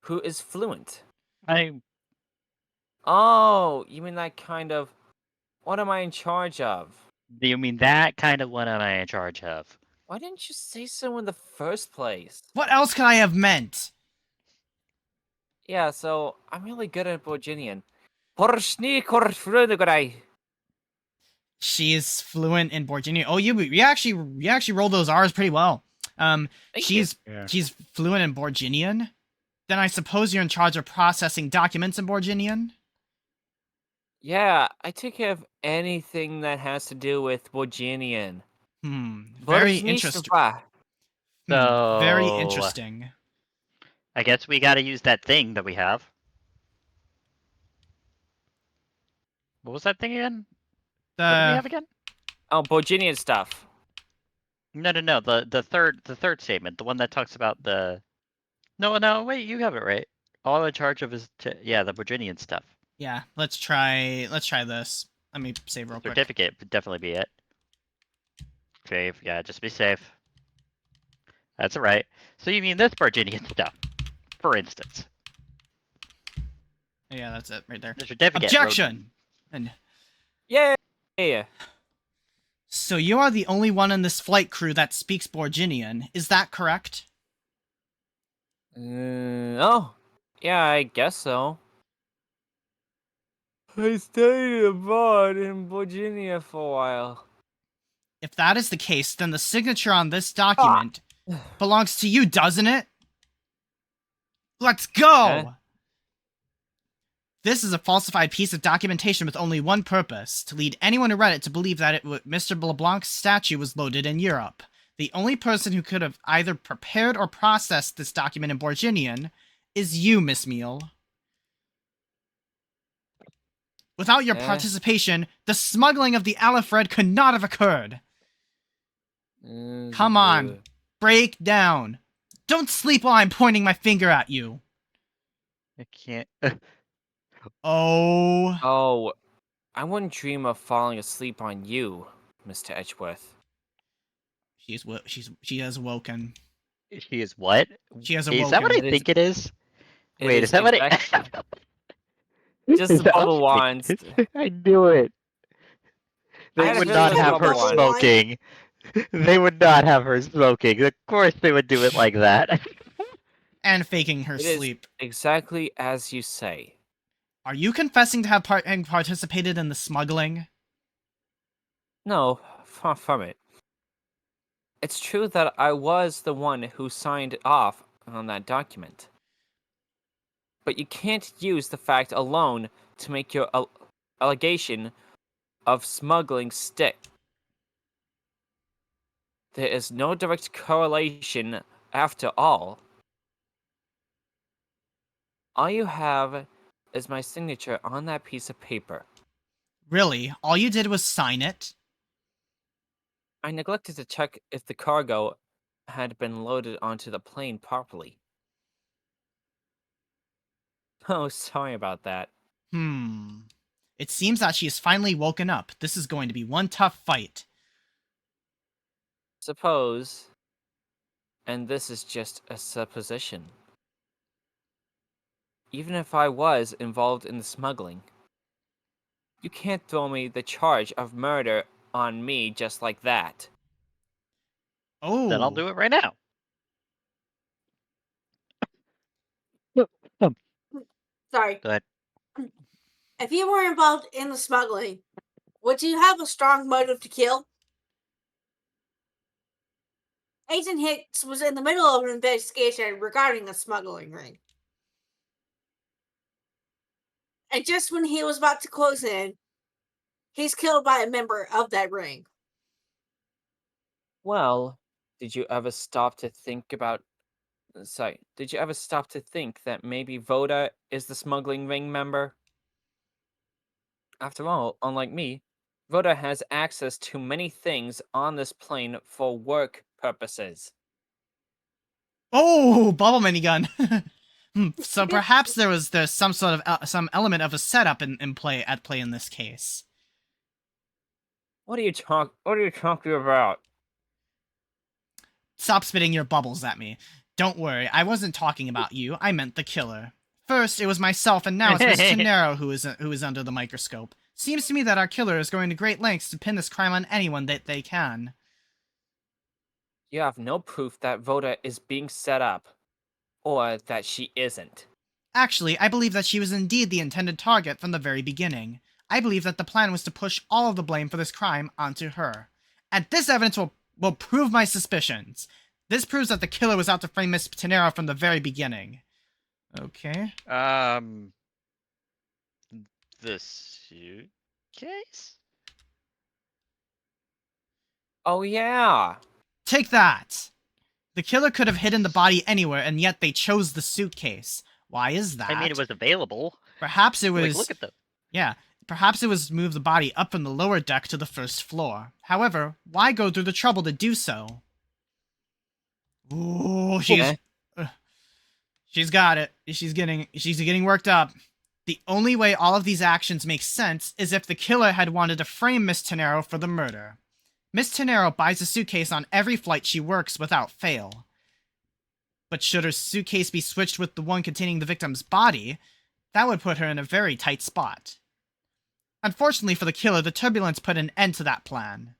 S2: who is fluent.
S3: I'm
S2: Oh, you mean that kind of... What am I in charge of?
S3: Do you mean that kind of what am I in charge of?
S2: Why didn't you say so in the first place?
S1: What else could I have meant?
S2: Yeah, so I'm really good at Borginian. Porshni.
S1: She is fluent in Borginian. Oh, you actually rolled those R's pretty well.
S2: Thank you.
S1: She's fluent in Borginian. Then I suppose you're in charge of processing documents in Borginian?
S2: Yeah, I take care of anything that has to do with Borginian.
S1: Very interesting. Very
S3: So-
S1: interesting.
S3: I guess we gotta use that thing that we have. What was that thing again? What did we have again?
S2: Oh, Borginian stuff.
S3: No. The third statement, the one that talks about the. No. Wait, you have it right. All in charge of is the Virginian stuff.
S1: Yeah, let's try this. Let me save real quick.
S3: Certificate would definitely be it. Save, yeah, just be safe. That's alright. So you mean this Virginian stuff, for instance.
S1: Yeah, that's it right there.
S3: The certificate.
S1: Objection! And
S2: Yay!
S1: so you are the only one in this flight crew that speaks Borginian. Is that correct?
S2: Oh, yeah, I guess so. I studied abroad in Virginia for a while.
S1: If that is the case, then the signature on this document belongs to you, doesn't it? Let's go!
S2: Okay.
S1: This is a falsified piece of documentation with only one purpose, to lead anyone who read it to believe that Mr. LeBlanc's statue was loaded in Europe. The only person who could have either prepared or processed this document in Borginian is you, Miss Meal. Without your participation, the smuggling of the Alifred could not have occurred. Come on, break down. Don't sleep while I'm pointing my finger at you.
S3: I can't.
S1: Oh.
S2: Oh, I wouldn't dream of falling asleep on you, Mr. Edgeworth.
S1: She has woken.
S3: She is what?
S1: She has
S3: Is that what I
S1: awoken.
S3: think it is?
S2: It
S3: Wait, is that what it?
S2: Just
S3: Is
S2: the
S3: that
S2: bubble
S3: what
S2: wands.
S3: I knew it.
S2: I
S3: They
S2: had a
S3: would
S2: feeling
S3: not
S2: it was
S3: have her
S2: bubble wand.
S3: smoking. They would not have her smoking. Of course they would do it like that.
S1: And faking her
S2: It is
S1: sleep.
S2: exactly as you say.
S1: Are you confessing to have participated in the smuggling?
S2: No, far from it. It's true that I was the one who signed off on that document. But you can't use the fact alone to make your allegation of smuggling stick. There is no direct correlation after all. All you have is my signature on that piece of paper.
S1: Really? All you did was sign it?
S2: I neglected to check if the cargo had been loaded onto the plane properly. Oh, sorry about that.
S1: It seems that she has finally woken up. This is going to be one tough fight.
S2: Suppose, and this is just a supposition, even if I was involved in the smuggling, you can't throw me the charge of murder on me just like that.
S1: Oh.
S3: Then I'll do it right now.
S4: Sorry.
S3: Go ahead.
S4: If you were involved in the smuggling, would you have a strong motive to kill? Agent Hicks was in the middle of an investigation regarding the smuggling ring. And just when he was about to close in, he's killed by a member of that ring.
S2: Well, did you ever stop to think that maybe Voda is the smuggling ring member? After all, unlike me, Voda has access to many things on this plane for work purposes.
S1: Oh, bubble minigun. So perhaps there's some sort of some element of a setup in play in this case.
S2: What are you talking about?
S1: Stop spitting your bubbles at me. Don't worry, I wasn't talking about you. I meant the killer. First, it was myself, and now it's Miss Gennaro who is under the microscope. Seems to me that our killer is going to great lengths to pin this crime on anyone that they can.
S2: You have no proof that Voda is being set up, or that she isn't.
S1: Actually, I believe that she was indeed the intended target from the very beginning. I believe that the plan was to push all of the blame for this crime onto her. And this evidence will prove my suspicions. This proves that the killer was out to frame Miss Gennaro from the very beginning. Okay.
S3: The suitcase?
S2: Oh yeah.
S1: Take that! The killer could have hidden the body anywhere, and yet they chose the suitcase. Why is that?
S3: I mean, it was available.
S1: Perhaps it was...
S3: Like, look at the...
S1: Yeah, perhaps it was to move the body up from the lower deck to the first floor. However, why go through the trouble to do so? Ooh, she's got it. She's getting worked up. The only way all of these actions make sense is if the killer had wanted to frame Miss Gennaro for the murder. Miss Gennaro buys a suitcase on every flight she works without fail. But should her suitcase be switched with the one containing the victim's body, that would put her in a very tight spot. Unfortunately for the killer, the turbulence put an end to that plan.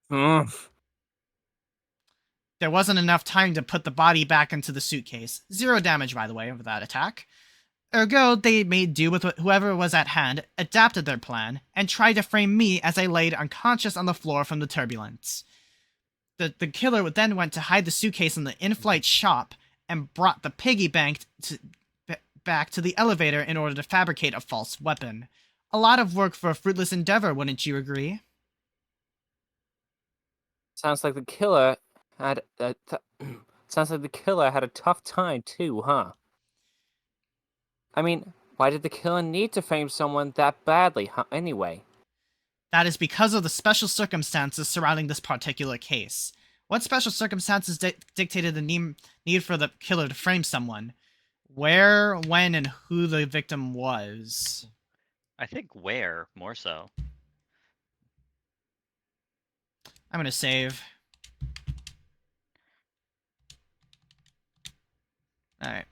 S1: There wasn't enough time to put the body back into the suitcase. 0 damage, by the way, of that attack. Ergo, they made do with whoever was at hand, adapted their plan, and tried to frame me as I laid unconscious on the floor from the turbulence. The killer then went to hide the suitcase in the in-flight shop and brought the piggy bank back to the elevator in order to fabricate a false weapon. A lot of work for a fruitless endeavor, wouldn't you agree?
S2: Sounds like the killer had a tough time too, huh? I mean, why did the killer need to frame someone that badly, anyway?
S1: That is because of the special circumstances surrounding this particular case. What special circumstances dictated the need for the killer to frame someone? Where, when, and who the victim was?
S3: I think where, more so.
S1: I'm gonna save. Alright.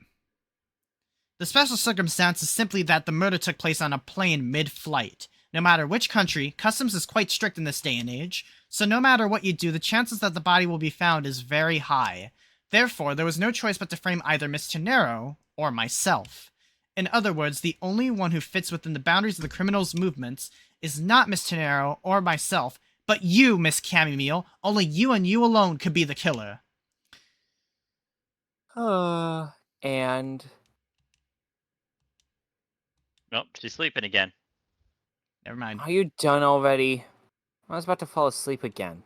S1: The special circumstance is simply that the murder took place on a plane mid-flight. No matter which country, customs is quite strict in this day and age, so no matter what you do, the chances that the body will be found is very high. Therefore, there was no choice but to frame either Miss Gennaro or myself. In other words, the only one who fits within the boundaries of the criminal's movements is not Miss Gennaro or myself, but you, Miss Camille. Only you and you alone could be the killer.
S2: And...
S3: Nope, she's sleeping again.
S1: Never mind.
S2: Are you done already? I was about to fall asleep again.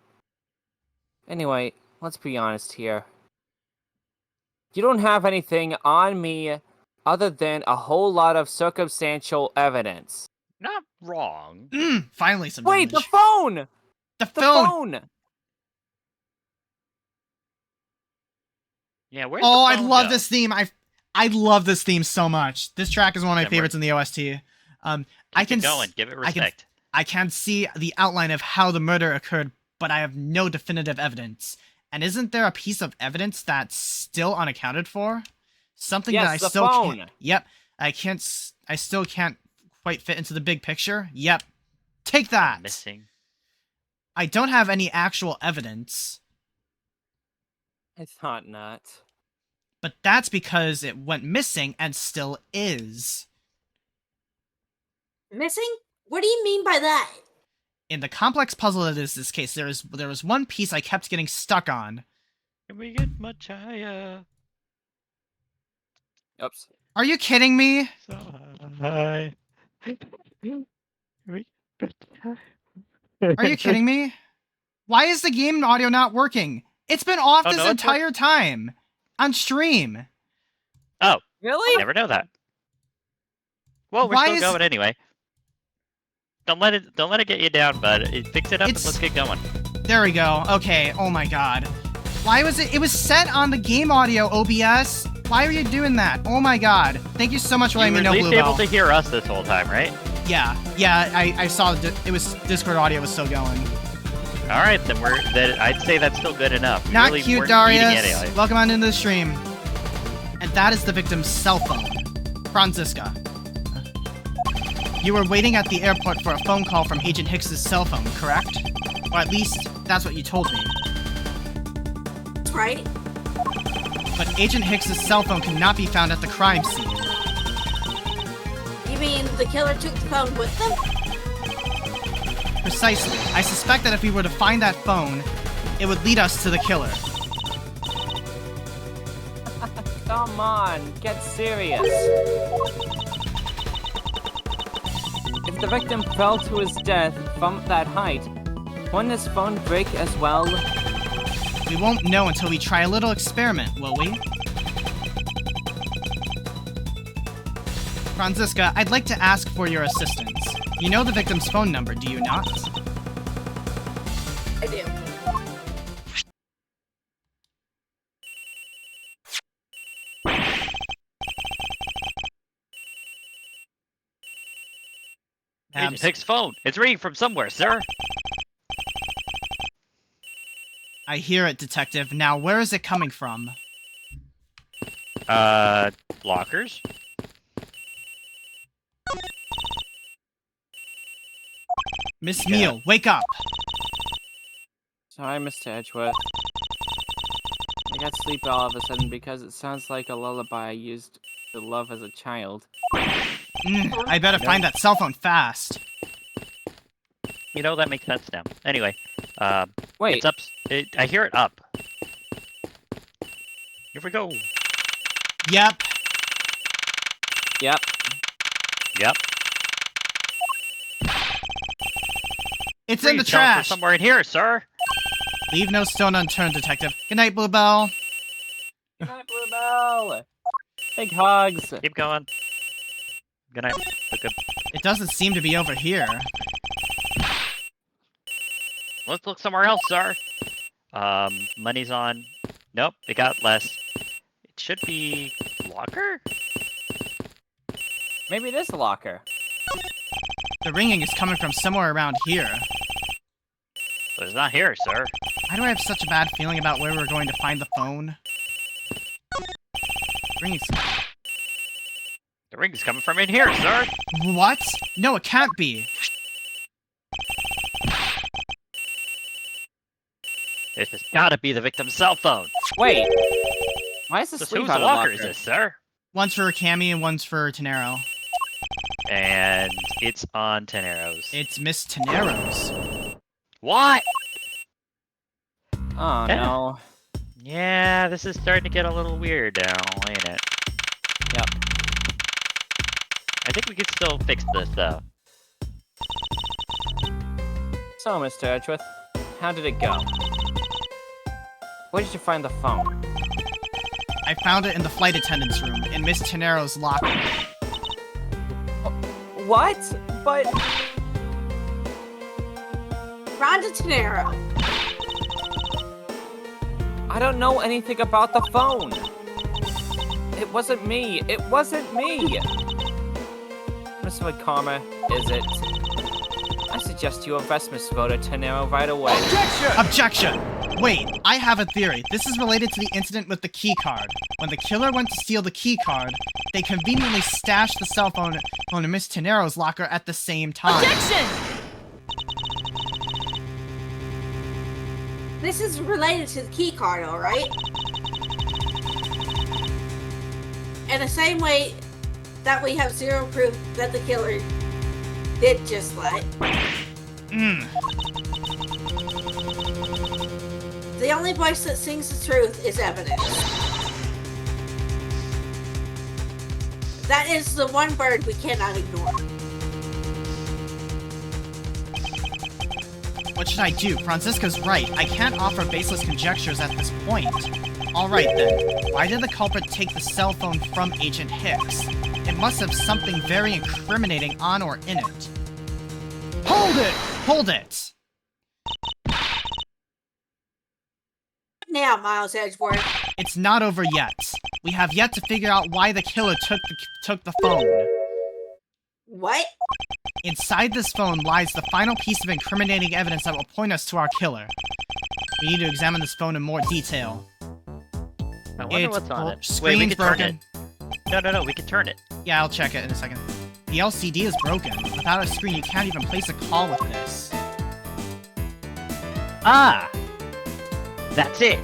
S2: Anyway, let's be honest here. You don't have anything on me other than a whole lot of circumstantial evidence.
S3: Not wrong.
S1: Finally some
S2: Wait,
S1: damage.
S2: the phone!
S1: The
S2: The
S1: phone!
S2: phone!
S3: Yeah, where's
S1: Oh,
S3: the
S1: I
S3: phone
S1: love
S3: go?
S1: this theme. I love this theme so much. This track is one of my
S3: Then
S1: favorites in the OST. I
S3: Keep
S1: can
S3: it going. Give it respect.
S1: I can see the outline of how the murder occurred, but I have no definitive evidence. And isn't there a piece of evidence that's still unaccounted for? Something
S2: Yes,
S1: that I
S2: the
S1: still
S2: phone.
S1: can't. Yep, I still can't quite fit into the big picture. Yep, take that.
S3: Missing.
S1: I don't have any actual evidence,
S2: I thought not.
S1: but that's because it went missing and still is.
S4: Missing? What do you mean by that?
S1: In the complex puzzle that is this case, there was one piece I kept getting stuck on.
S3: Can we get much higher?
S2: Oops.
S1: Are you kidding me?
S3: So high.
S1: Are you kidding me? Why is the game audio not working? It's been off
S3: Oh,
S1: this
S3: no, it's
S1: entire time. On stream.
S3: Oh,
S2: Really?
S3: never know that. Well, we're
S1: Why
S3: still
S1: is-
S3: going anyway. Don't let it get you down, bud. Fix it up and let's get going.
S1: There we go. Okay, oh my god. Why was it was set on the game audio, OBS? Why are you doing that? Oh my god. Thank you so much for
S3: You
S1: letting
S3: were
S1: me
S3: at
S1: know,
S3: least
S1: Bluebell.
S3: able to hear us this whole time, right?
S1: Yeah, I saw it was Discord audio was still going.
S3: All right, then I'd say that's still good enough. We
S1: Not
S3: really
S1: cute,
S3: weren't needing
S1: Darius.
S3: any.
S1: Welcome on into the stream. and that is the victim's cell phone. Franziska. You were waiting at the airport for a phone call from Agent Hicks's cell phone, correct? Or at least, that's what you told me.
S4: That's right.
S1: But Agent Hicks's cell phone cannot be found at the crime scene.
S4: You mean the killer took the phone with them?
S1: Precisely. I suspect that if we were to find that phone, it would lead us to the killer.
S2: Come on, get serious. If the victim fell to his death from that height, wouldn't his phone break as well?
S1: We won't know until we try a little experiment, will we? Franziska, I'd like to ask for your assistance. You know the victim's phone number, do you not?
S4: I do.
S3: Agent Hick's phone. It's ringing from somewhere, sir.
S1: I hear it, Detective. Now, where is it coming from?
S3: Lockers?
S1: Miss
S3: Yeah.
S1: Meal, wake up!
S2: Sorry, Mr. Edgeworth. I got sleepy all of a sudden because it sounds like a lullaby I used to love as a child.
S1: I better find that cell phone fast.
S3: You know, that makes sense now. Anyway,
S2: Wait,
S3: it's up. I hear it up. Here we go.
S1: Yep.
S2: yep.
S3: Yep.
S1: It's in the
S3: Please tell us we're
S1: trash!
S3: somewhere in here, sir.
S1: Leave no stone unturned, Detective. Good night, Bluebell.
S2: Good night, Bluebell. Big hugs.
S3: Keep going. Good night. Good.
S1: It doesn't seem to be over here.
S3: Let's look somewhere else, sir. Money's on. Nope, it got less. It should be locker?
S2: Maybe it is a locker.
S1: The ringing is coming from somewhere around here.
S3: But it's not here, sir.
S1: Why do I have such a bad feeling about where we're going to find the phone? Ringing's...
S3: The ring's coming from in here, sir.
S1: What? No, it can't be.
S3: This has gotta be the victim's cell phone.
S2: Wait. Why is the
S3: So
S2: sleep
S3: whose
S2: out of
S3: locker
S2: locker?
S3: is this, sir?
S1: One's for Cammy and one's for Tenero.
S3: And it's on Tenero's.
S1: It's Miss Tenero's.
S3: What?
S2: Oh
S3: Yeah.
S2: no.
S3: Yeah, this is starting to get a little weird now, ain't it?
S2: Yep.
S3: I think we could still fix this, though.
S2: So, Mr. Edgeworth, how did it go? Where did you find the phone?
S1: I found it in the flight attendant's room, in Miss Tenero's locker.
S2: What? But
S4: Rhonda Tenero.
S2: I don't know anything about the phone. It wasn't me. It wasn't me. Mr. Karma, is it? I suggest you arrest Miss Voda Tenero right away.
S1: Objection! Wait, I have a theory. This is related to the incident with the key card. When the killer went to steal the key card, they conveniently stashed the cell phone in Miss Tenero's locker at the same time.
S5: Objection!
S4: This is related to the key card, alright? In the same way that we have zero proof that the killer did just that. The only voice that sings the truth is evidence. That is the one bird we cannot ignore.
S1: What should I do? Franziska's right. I can't offer baseless conjectures at this point. Alright then. Why did the culprit take the cell phone from Agent Hicks? It must have something very incriminating on or in it. Hold it! Hold it!
S4: Now, Miles Edgeworth.
S1: It's not over yet. We have yet to figure out why the killer took the phone.
S4: What?
S1: Inside this phone lies the final piece of incriminating evidence that will point us to our killer. We need to examine this phone in more detail.
S3: I wonder
S1: It's
S3: what's on it. Wait, we
S1: screen's
S3: can turn
S1: broken.
S3: it. No, we can turn it.
S1: Yeah, I'll check it in a second. The LCD is broken. Without a screen, you can't even place a call with this.
S3: Ah! That's it.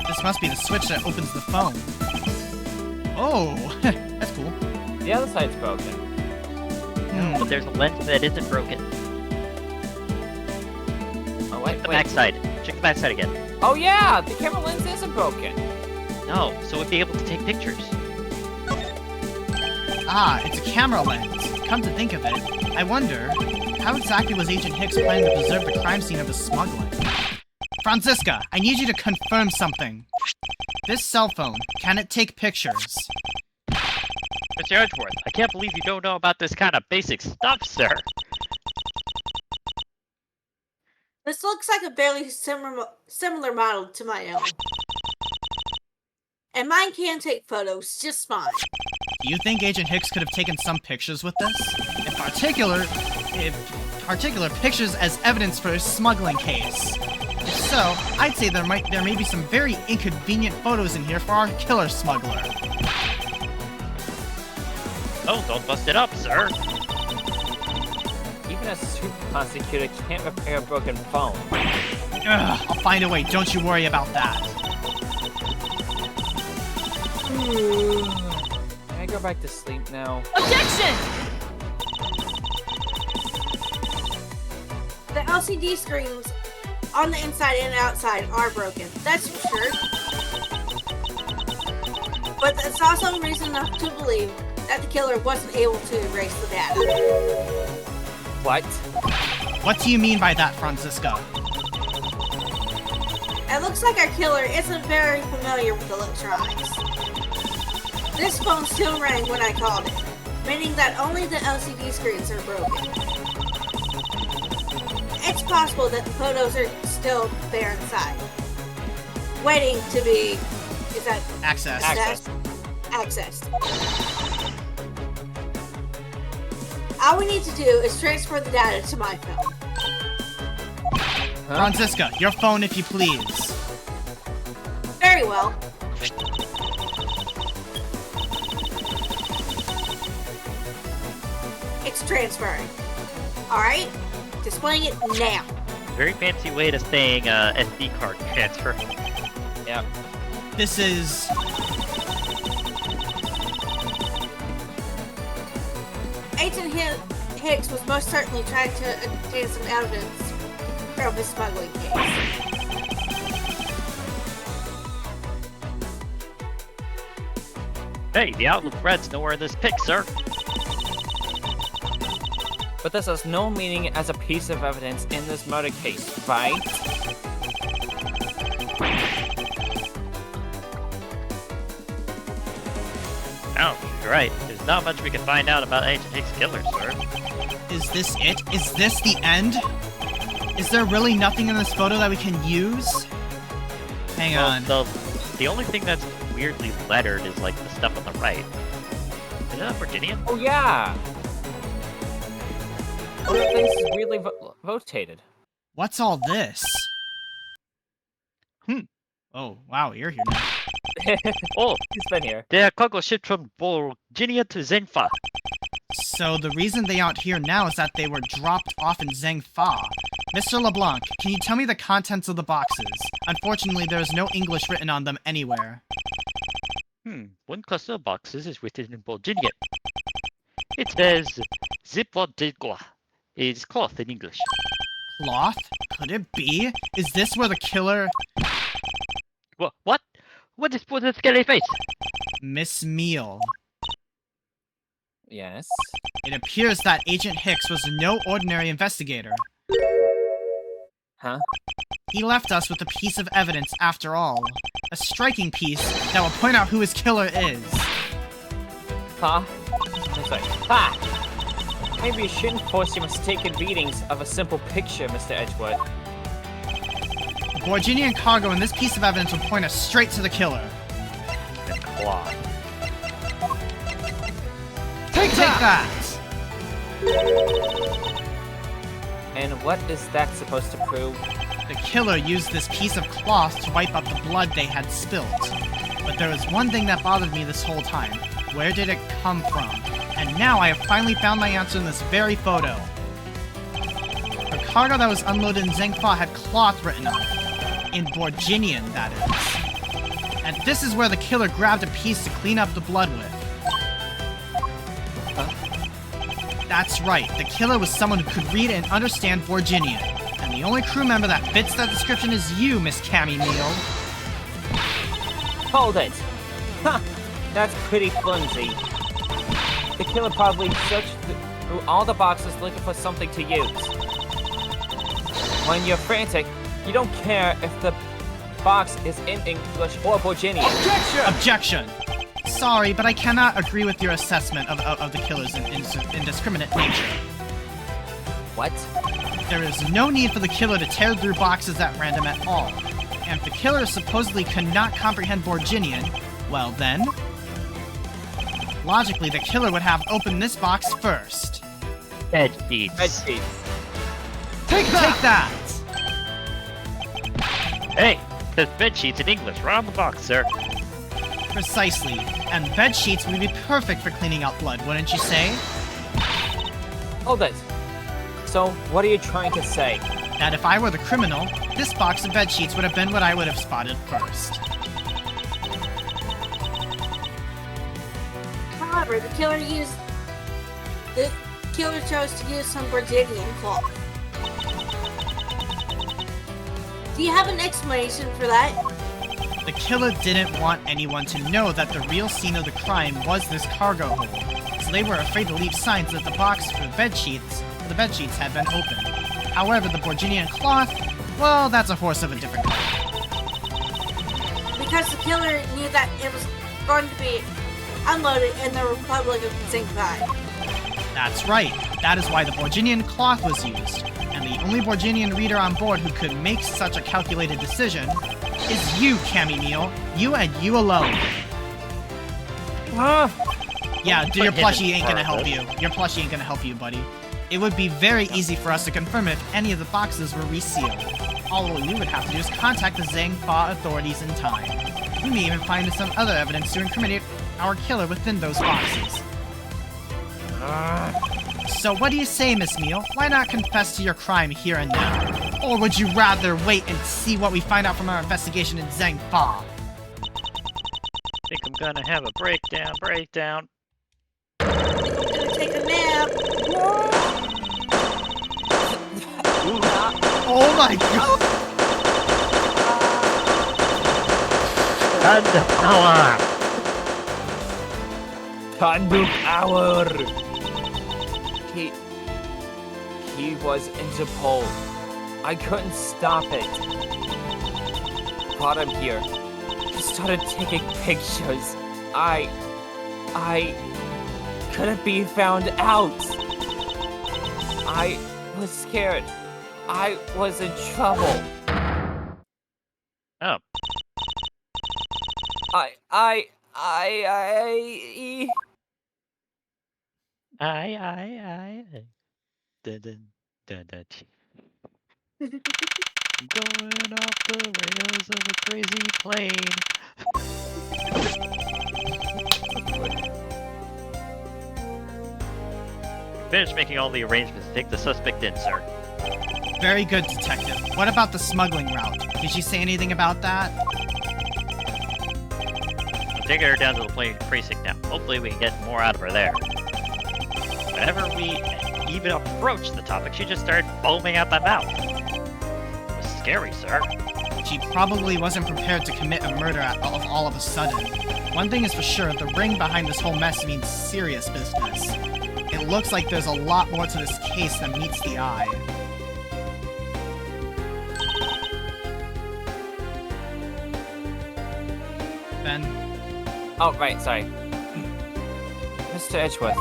S1: This must be the switch that opens the phone. Oh, that's cool.
S2: The other side's broken.
S3: But there's a lens that isn't broken.
S2: Oh, wait,
S3: The backside. Check the backside again.
S2: Oh, yeah! The camera lens isn't broken.
S3: No, so we'd be able to take pictures.
S1: Ah, it's a camera lens. Come to think of it, I wonder, how exactly was Agent Hicks planning to preserve the crime scene of his smuggling? Franziska, I need you to confirm something. This cell phone, can it take pictures?
S3: Mr. Edgeworth, I can't believe you don't know about this kind of basic stuff, sir.
S4: This looks like a barely similar model to my own. And mine can take photos just fine.
S1: Do you think Agent Hicks could have taken some pictures with this? In particular, pictures as evidence for his smuggling case. If so, I'd say there may be some very inconvenient photos in here for our killer smuggler.
S3: Oh, don't bust it up, sir.
S2: Even a super prosecutor can't repair a broken phone.
S1: Ugh, I'll find a way, don't you worry about that.
S2: Can I go back to sleep now?
S5: Objection!
S4: The LCD screens on the inside and outside are broken, that's for sure. But that's also reason enough to believe that the killer wasn't able to erase the data.
S2: What?
S1: What do you mean by that, Franziska?
S4: It looks like our killer isn't very familiar with electronics. This phone still rang when I called it, meaning that only the LCD screens are broken. It's possible that the photos are still there inside, waiting to be,
S1: Accessed.
S4: accessed. All we need to do is transfer the data to my phone.
S2: Huh?
S1: Franziska, your phone if you please.
S4: Very well. It's transferring. Alright? Displaying it now.
S3: Very fancy way to saying SD card transfer.
S2: Yep.
S1: This is...
S4: Agent Hicks was most certainly trying to obtain some evidence from his smuggling case.
S3: Hey, the Outlook Red's nowhere in this pic, sir.
S2: But this has no meaning as a piece of evidence in this murder case, right?
S3: Oh, you're right. There's not much we can find out about Agent Hicks' killer, sir.
S1: Is this it? Is this the end? Is there really nothing in this photo that we can use? Hang on.
S3: The only thing that's weirdly lettered is like the stuff on the right. Is that Virginia?
S2: Oh, yeah! Oh, that place is weirdly rotated.
S1: What's all this? Oh, wow, you're here now.
S3: Oh,
S2: He's been here.
S3: they're cargo shipped from Virginia to Zenfa.
S1: So the reason they aren't here now is that they were dropped off in Zhengfa. Mr. LeBlanc, can you tell me the contents of the boxes? Unfortunately, there is no English written on them anywhere.
S3: One cluster of boxes is written in Virginia. It says Ziploc Degua. It's cloth in English.
S1: Cloth? Could it be? Is this where the killer...
S3: What? What is for the scary face?
S1: Miss Meal.
S2: Yes.
S1: It appears that Agent Hicks was no ordinary investigator.
S2: Huh?
S1: He left us with a piece of evidence after all. A striking piece that will point out who his killer is.
S2: Huh? I'm sorry. Ha! Maybe you shouldn't force your mistaken readings of a simple picture, Mr. Edgeworth.
S1: The Virginian cargo and this piece of evidence will point us straight to the killer.
S3: The claw.
S1: Take that!
S2: And what is that supposed to prove?
S1: The killer used this piece of cloth to wipe up the blood they had spilt. But there was one thing that bothered me this whole time. Where did it come from? And now I have finally found my answer in this very photo. The cargo that was unloaded in Zhengfa had cloth written on it. In Borginian, that is. And this is where the killer grabbed a piece to clean up the blood with. That's right, the killer was someone who could read and understand Borginian. And the only crew member that fits that description is you, Miss Cammy Meal.
S2: Hold it! Ha! That's pretty flimsy. The killer probably searched through all the boxes looking for something to use. When you're frantic, you don't care if the box is in English or Borginian.
S1: Objection! Sorry, but I cannot agree with your assessment of the killer's indiscriminate nature.
S2: What?
S1: There is no need for the killer to tear through boxes at random at all. And if the killer supposedly could not comprehend Borginian, well then... logically, the killer would have opened this box first.
S3: Bed sheets.
S2: Bed sheets.
S1: Take that!
S3: Hey, there's bed sheets in English. Right on the box, sir.
S1: Precisely. And bed sheets would be perfect for cleaning out blood, wouldn't you say?
S2: Hold it. So, what are you trying to say?
S1: That if I were the criminal, this box of bed sheets would have been what I would have spotted first.
S4: However, the killer chose to use some Virginian cloth. Do you have an explanation for that?
S1: The killer didn't want anyone to know that the real scene of the crime was this cargo hold, so they were afraid to leave signs that the box for the bed sheets had been opened. However, the Borginian cloth, well, that's a horse of a different color.
S4: Because the killer knew that it was going to be unloaded in the Republic of Zhengfa.
S1: That's right. That is why the Borginian cloth was used. And the only Borginian reader on board who could make such a calculated decision is you, Cammy Meal. You and you alone. Yeah, your plushie ain't gonna help you. Your plushie ain't gonna help you, buddy. It would be very easy for us to confirm if any of the boxes were resealed. All you would have to do is contact the Zhengfa authorities in time. We may even find some other evidence to incriminate our killer within those boxes. So what do you say, Miss Meal? Why not confess to your crime here and now? Or would you rather wait and see what we find out from our investigation in Zhengfa?
S3: Think I'm gonna have a breakdown.
S4: I'm gonna take a nap.
S1: Oh my god!
S3: Thunder power!
S2: Thunder power! He was Interpol. I couldn't stop it. Brought him here. He started taking pictures. I couldn't be found out. I was scared. I was in trouble.
S3: Oh.
S2: I
S3: Dun, dun, dun, dun. Going off the rails of a crazy plane. Finish making all the arrangements to take the suspect in, sir.
S1: Very good, Detective. What about the smuggling route? Did she say anything about that?
S3: I'm taking her down to the precinct now. Hopefully we can get more out of her there. Whenever we even approached the topic, she just started foaming at the mouth. It was scary, sir.
S1: She probably wasn't prepared to commit a murder all of a sudden. One thing is for sure, the ring behind this whole mess means serious business. It looks like there's a lot more to this case than meets the eye. Ben?
S2: Oh, right, sorry. Mr. Edgeworth.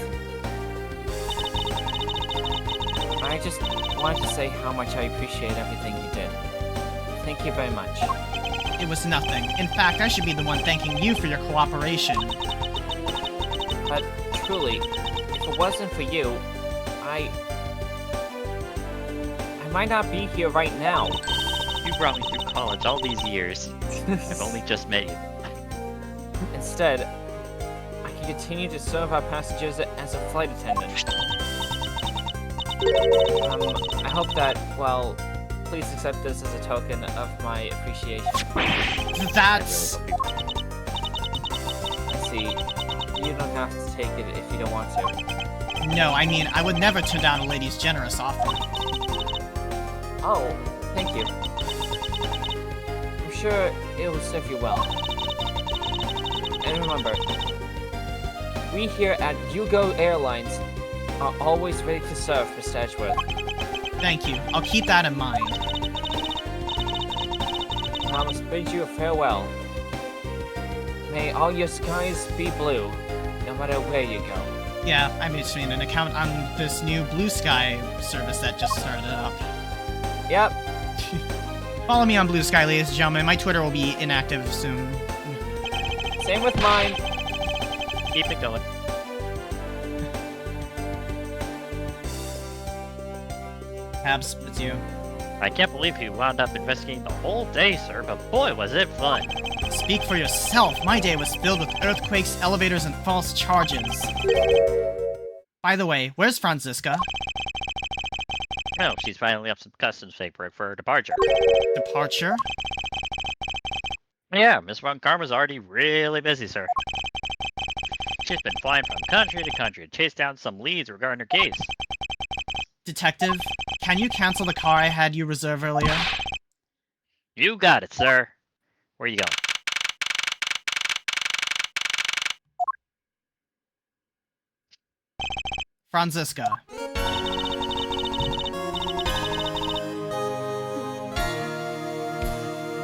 S2: I just wanted to say how much I appreciate everything you did. Thank you very much.
S1: It was nothing. In fact, I should be the one thanking you for your cooperation.
S2: But truly, if it wasn't for you, I might not be here right now.
S3: You brought me through college all these years. I've only just met you.
S2: Instead, I can continue to serve our passengers as a flight attendant. I hope that, well, please accept this as a token of my appreciation.
S1: That's...
S2: See, you don't have to take it if you don't want to.
S1: No, I mean, I would never turn down a lady's generous offer.
S2: Oh, thank you. I'm sure it will serve you well. And remember, we here at Yugo Airlines are always ready to serve, Mr. Edgeworth.
S1: Thank you. I'll keep that in mind.
S2: Now I must bid you a farewell. May all your skies be blue, no matter where you go.
S1: Yeah, I'm issuing an account on this new Blue Sky service that just started up.
S2: Yep.
S1: Follow me on Blue Sky, ladies and gentlemen. My Twitter will be inactive soon.
S2: Same with mine.
S3: Keep it going.
S1: Habs, it's you.
S3: I can't believe you wound up investigating the whole day, sir, but boy, was it fun.
S1: Speak for yourself. My day was filled with earthquakes, elevators, and false charges. By the way, where's Franziska?
S3: Oh, she's filing up some customs paperwork for her departure.
S1: Departure?
S3: Yeah, Miss Von Karma's already really busy, sir. She's been flying from country to country to chase down some leads regarding her case.
S1: Detective, can you cancel the car I had you reserve earlier?
S3: You got it, sir. Where you going?
S1: Franziska.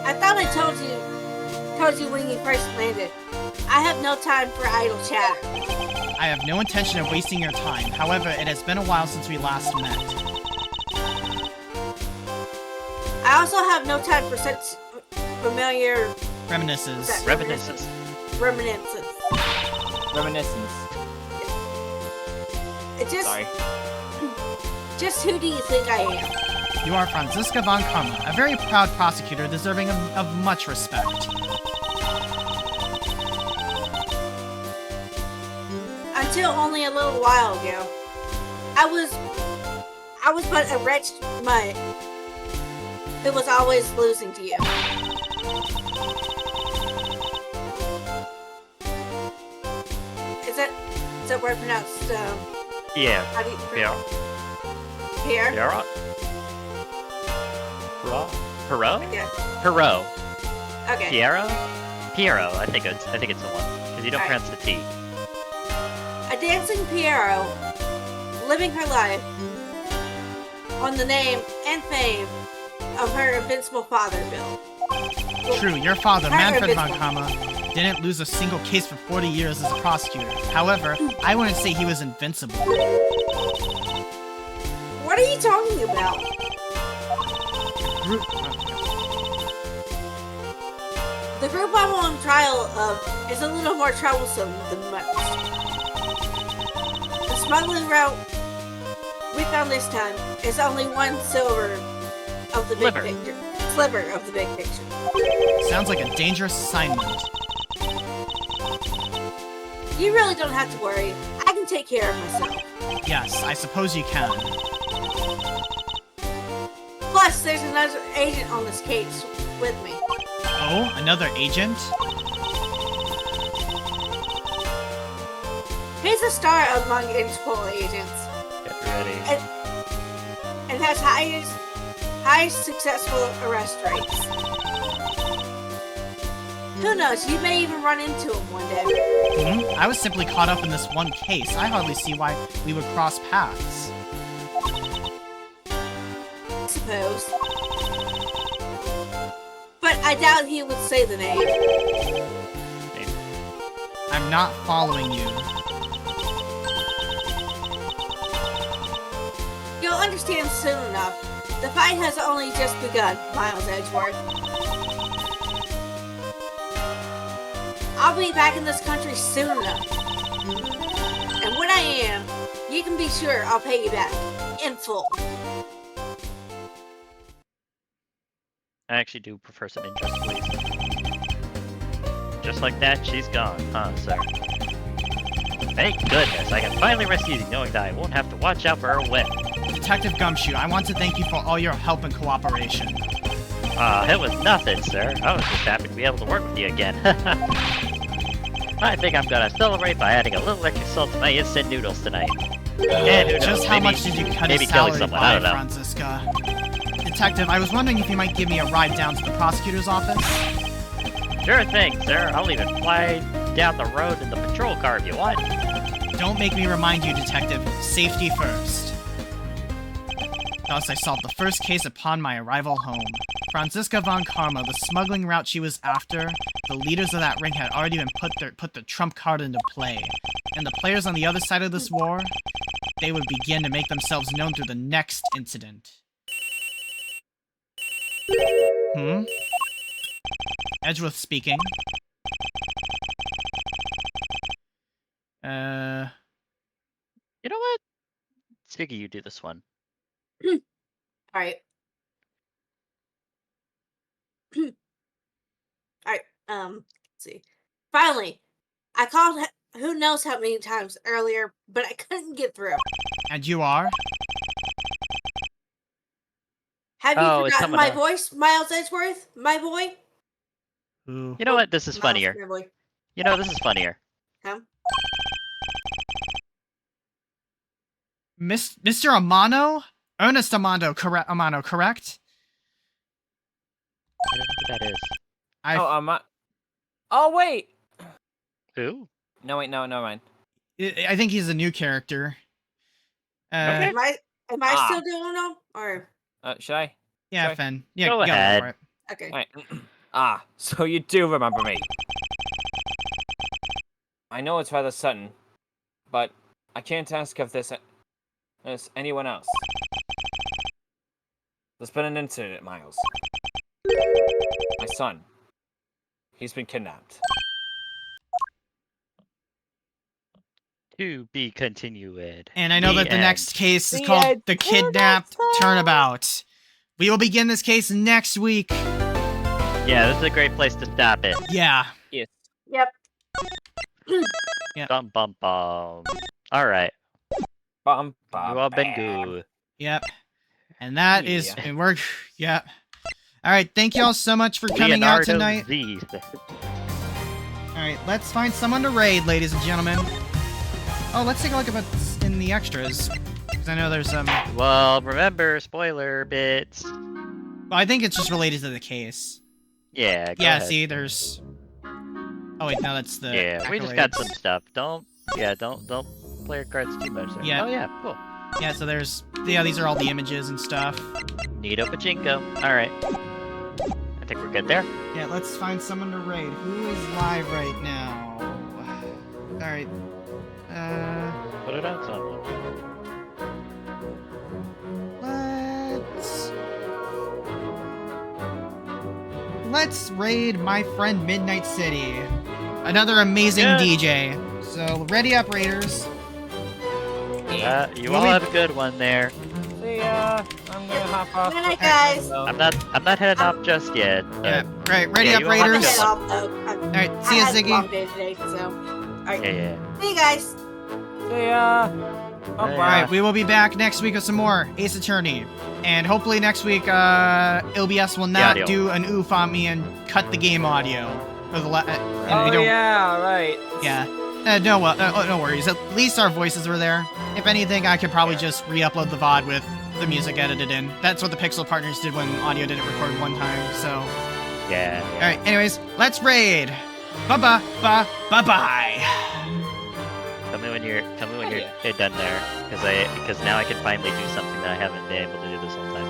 S4: I thought I told you when you first landed. I have no time for idle chatter.
S1: I have no intention of wasting your time. However, it has been a while since we last met.
S4: I also have no time for such familiar
S1: Reminiscences.
S3: Reminiscence.
S4: reminiscences.
S2: Reminiscence.
S4: It just,
S2: Sorry.
S4: just who do you think I am?
S1: You are Franziska von Karma, a very proud prosecutor deserving of much respect.
S4: Until only a little while ago, I was but a wretched mutt who was always losing to you. Is that word pronounced?
S3: Yeah.
S4: How do you
S3: Yeah.
S4: Pierre?
S3: Yeah. Perot?
S4: Yeah.
S3: Perot.
S4: Okay.
S3: Piero. I think it's the one because you don't
S4: Alright.
S3: pronounce the T.
S4: A dancing Piero, living her life on the name and fame of her invincible father, Bill.
S1: True, your father,
S4: Her
S1: Manfred von
S4: invincible.
S1: Karma, didn't lose a single case for 40 years as a prosecutor. However, I wouldn't say he was invincible.
S4: What are you talking about? The group I'm on trial of is a little more troublesome than most. The smuggling route we found this time is only one sliver of the big
S3: Sliver.
S4: picture. Sliver of the big picture.
S1: Sounds like a dangerous assignment.
S4: You really don't have to worry. I can take care of myself.
S1: Yes, I suppose you can.
S4: Plus, there's another agent on this case with me.
S1: Oh, another agent?
S4: He's a star among Interpol agents
S3: Get ready.
S4: and has highest successful arrest rates. Who knows, you may even run into him one day.
S1: I was simply caught up in this one case. I hardly see why we would cross paths.
S4: I suppose. But I doubt he would say the name.
S1: I'm not following you.
S4: You'll understand soon enough. The fight has only just begun, Miles Edgeworth. I'll be back in this country soon enough. And when I am, you can be sure I'll pay you back. In full.
S3: I actually do prefer some interest, please. Just like that, she's gone, huh, sir? Thank goodness, I can finally rest easy knowing that I won't have to watch out for her whip.
S1: Detective Gumshoe, I want to thank you for all your help and cooperation.
S3: It was nothing, sir. I was just happy to be able to work with you again. I think I'm gonna celebrate by adding a little extra salt to my instant noodles tonight. And who knows,
S1: Just how
S3: maybe-
S1: much did you cut
S3: maybe
S1: his
S3: killing
S1: salary
S3: someone,
S1: by,
S3: I don't know.
S1: Franziska? Detective, I was wondering if you might give me a ride down to the prosecutor's office.
S3: Sure thing, sir. I'll even fly down the road in the patrol car if you want.
S1: Don't make me remind you, Detective. Safety first. Thus, I solved the first case upon my arrival home. Franziska von Karma, the smuggling route she was after, the leaders of that ring had already been put the trump card into play. And the players on the other side of this war, they would begin to make themselves known through the next incident. Edgeworth speaking.
S3: You know what? Ziggy, you do this one.
S4: Alright. Alright, let's see. Finally, I called who knows how many times earlier, but I couldn't get through.
S1: And you are?
S4: Have you
S3: Oh, it's
S4: forgotten
S3: someone
S4: my
S3: else.
S4: voice, Miles Edgeworth? My boy?
S1: Who?
S3: You know what? This is
S4: Miles,
S3: funnier.
S4: my boy.
S3: You know, this is funnier.
S4: Huh?
S1: Mr. Amano? Ernest Amano, correct?
S3: I don't know who that is.
S2: Oh, wait!
S3: Who?
S2: No, wait, no, never mind.
S1: I think he's a new character.
S3: Okay.
S4: Am I still doing them? Or
S2: Should I?
S1: Yeah,
S2: Sorry.
S1: Fen. Yeah,
S3: Go
S1: go
S3: ahead.
S1: for it.
S4: okay.
S2: Alright. So you do remember me. I know it's rather sudden, but I can't ask if there's anyone else. There's been an incident, Miles. My son. He's been kidnapped.
S3: To be continued.
S1: And I know that the
S3: end.
S1: next case is
S2: The
S1: called
S2: end.
S1: The Kidnapped Turnabout. We will begin this case next week.
S3: Yeah, this is a great place to stop it.
S1: Yeah.
S4: Yep.
S3: Bum bum bum. Alright.
S2: Bum,
S3: You
S2: bum,
S3: all been
S2: bam.
S3: good.
S1: Yep. And that is,
S2: Yeah.
S1: and we're, yep. All right, thank you all so much for coming out
S3: Leonardo
S1: tonight.
S3: Z.
S1: All right, let's find someone to raid, ladies and gentlemen. Oh, let's take a look at what's in the extras, because I know there's some.
S3: Well, remember, spoiler bits.
S1: Well, I think it's just related to the case.
S3: Yeah, go
S1: Yeah,
S3: ahead.
S1: see, there's. Oh wait, no, that's the.
S3: Yeah, we just got some
S1: accolades.
S3: stuff. Don't play your cards too much there.
S1: Yeah.
S3: Oh yeah, cool.
S1: Yeah, so there's. Yeah, these are all the images and stuff.
S3: Neato pachinko. Alright. I think we're good there.
S1: Yeah, let's find someone to raid. Who is live right now? All right.
S3: Put it on someone.
S1: Let's raid my friend Midnight City. Another amazing
S3: Good.
S1: DJ. So ready up, raiders.
S3: You all have a good one there.
S2: See ya. I'm gonna hop off.
S4: Good night, guys.
S2: So-
S3: I'm not heading off just yet.
S1: Yeah, right. Ready
S3: yeah,
S1: up,
S3: you all have a
S1: raiders.
S3: good
S4: Get off, though.
S1: All right, see
S4: I
S1: ya,
S4: had a long
S1: Ziggy.
S4: day today, so. Alright.
S3: Yeah.
S4: See you guys.
S2: See ya.
S3: Bye.
S1: All right, we will be back next week with some more Ace Attorney, and hopefully next week, LBS will not
S3: audio.
S1: do an oof on me and cut the game audio for the. And
S2: Oh
S1: we don't.
S2: yeah, right.
S1: Yeah. No worries. At least our voices were there. If anything, I could probably just re-upload the VOD with the music edited in. That's what the Pixel Partners did when audio didn't record one time, so...
S3: Yeah.
S1: Alright, anyways, let's raid! Bye-bye! Bye-bye!
S3: Tell me when you're done there, because now I can finally do something that I haven't been able to do this whole time.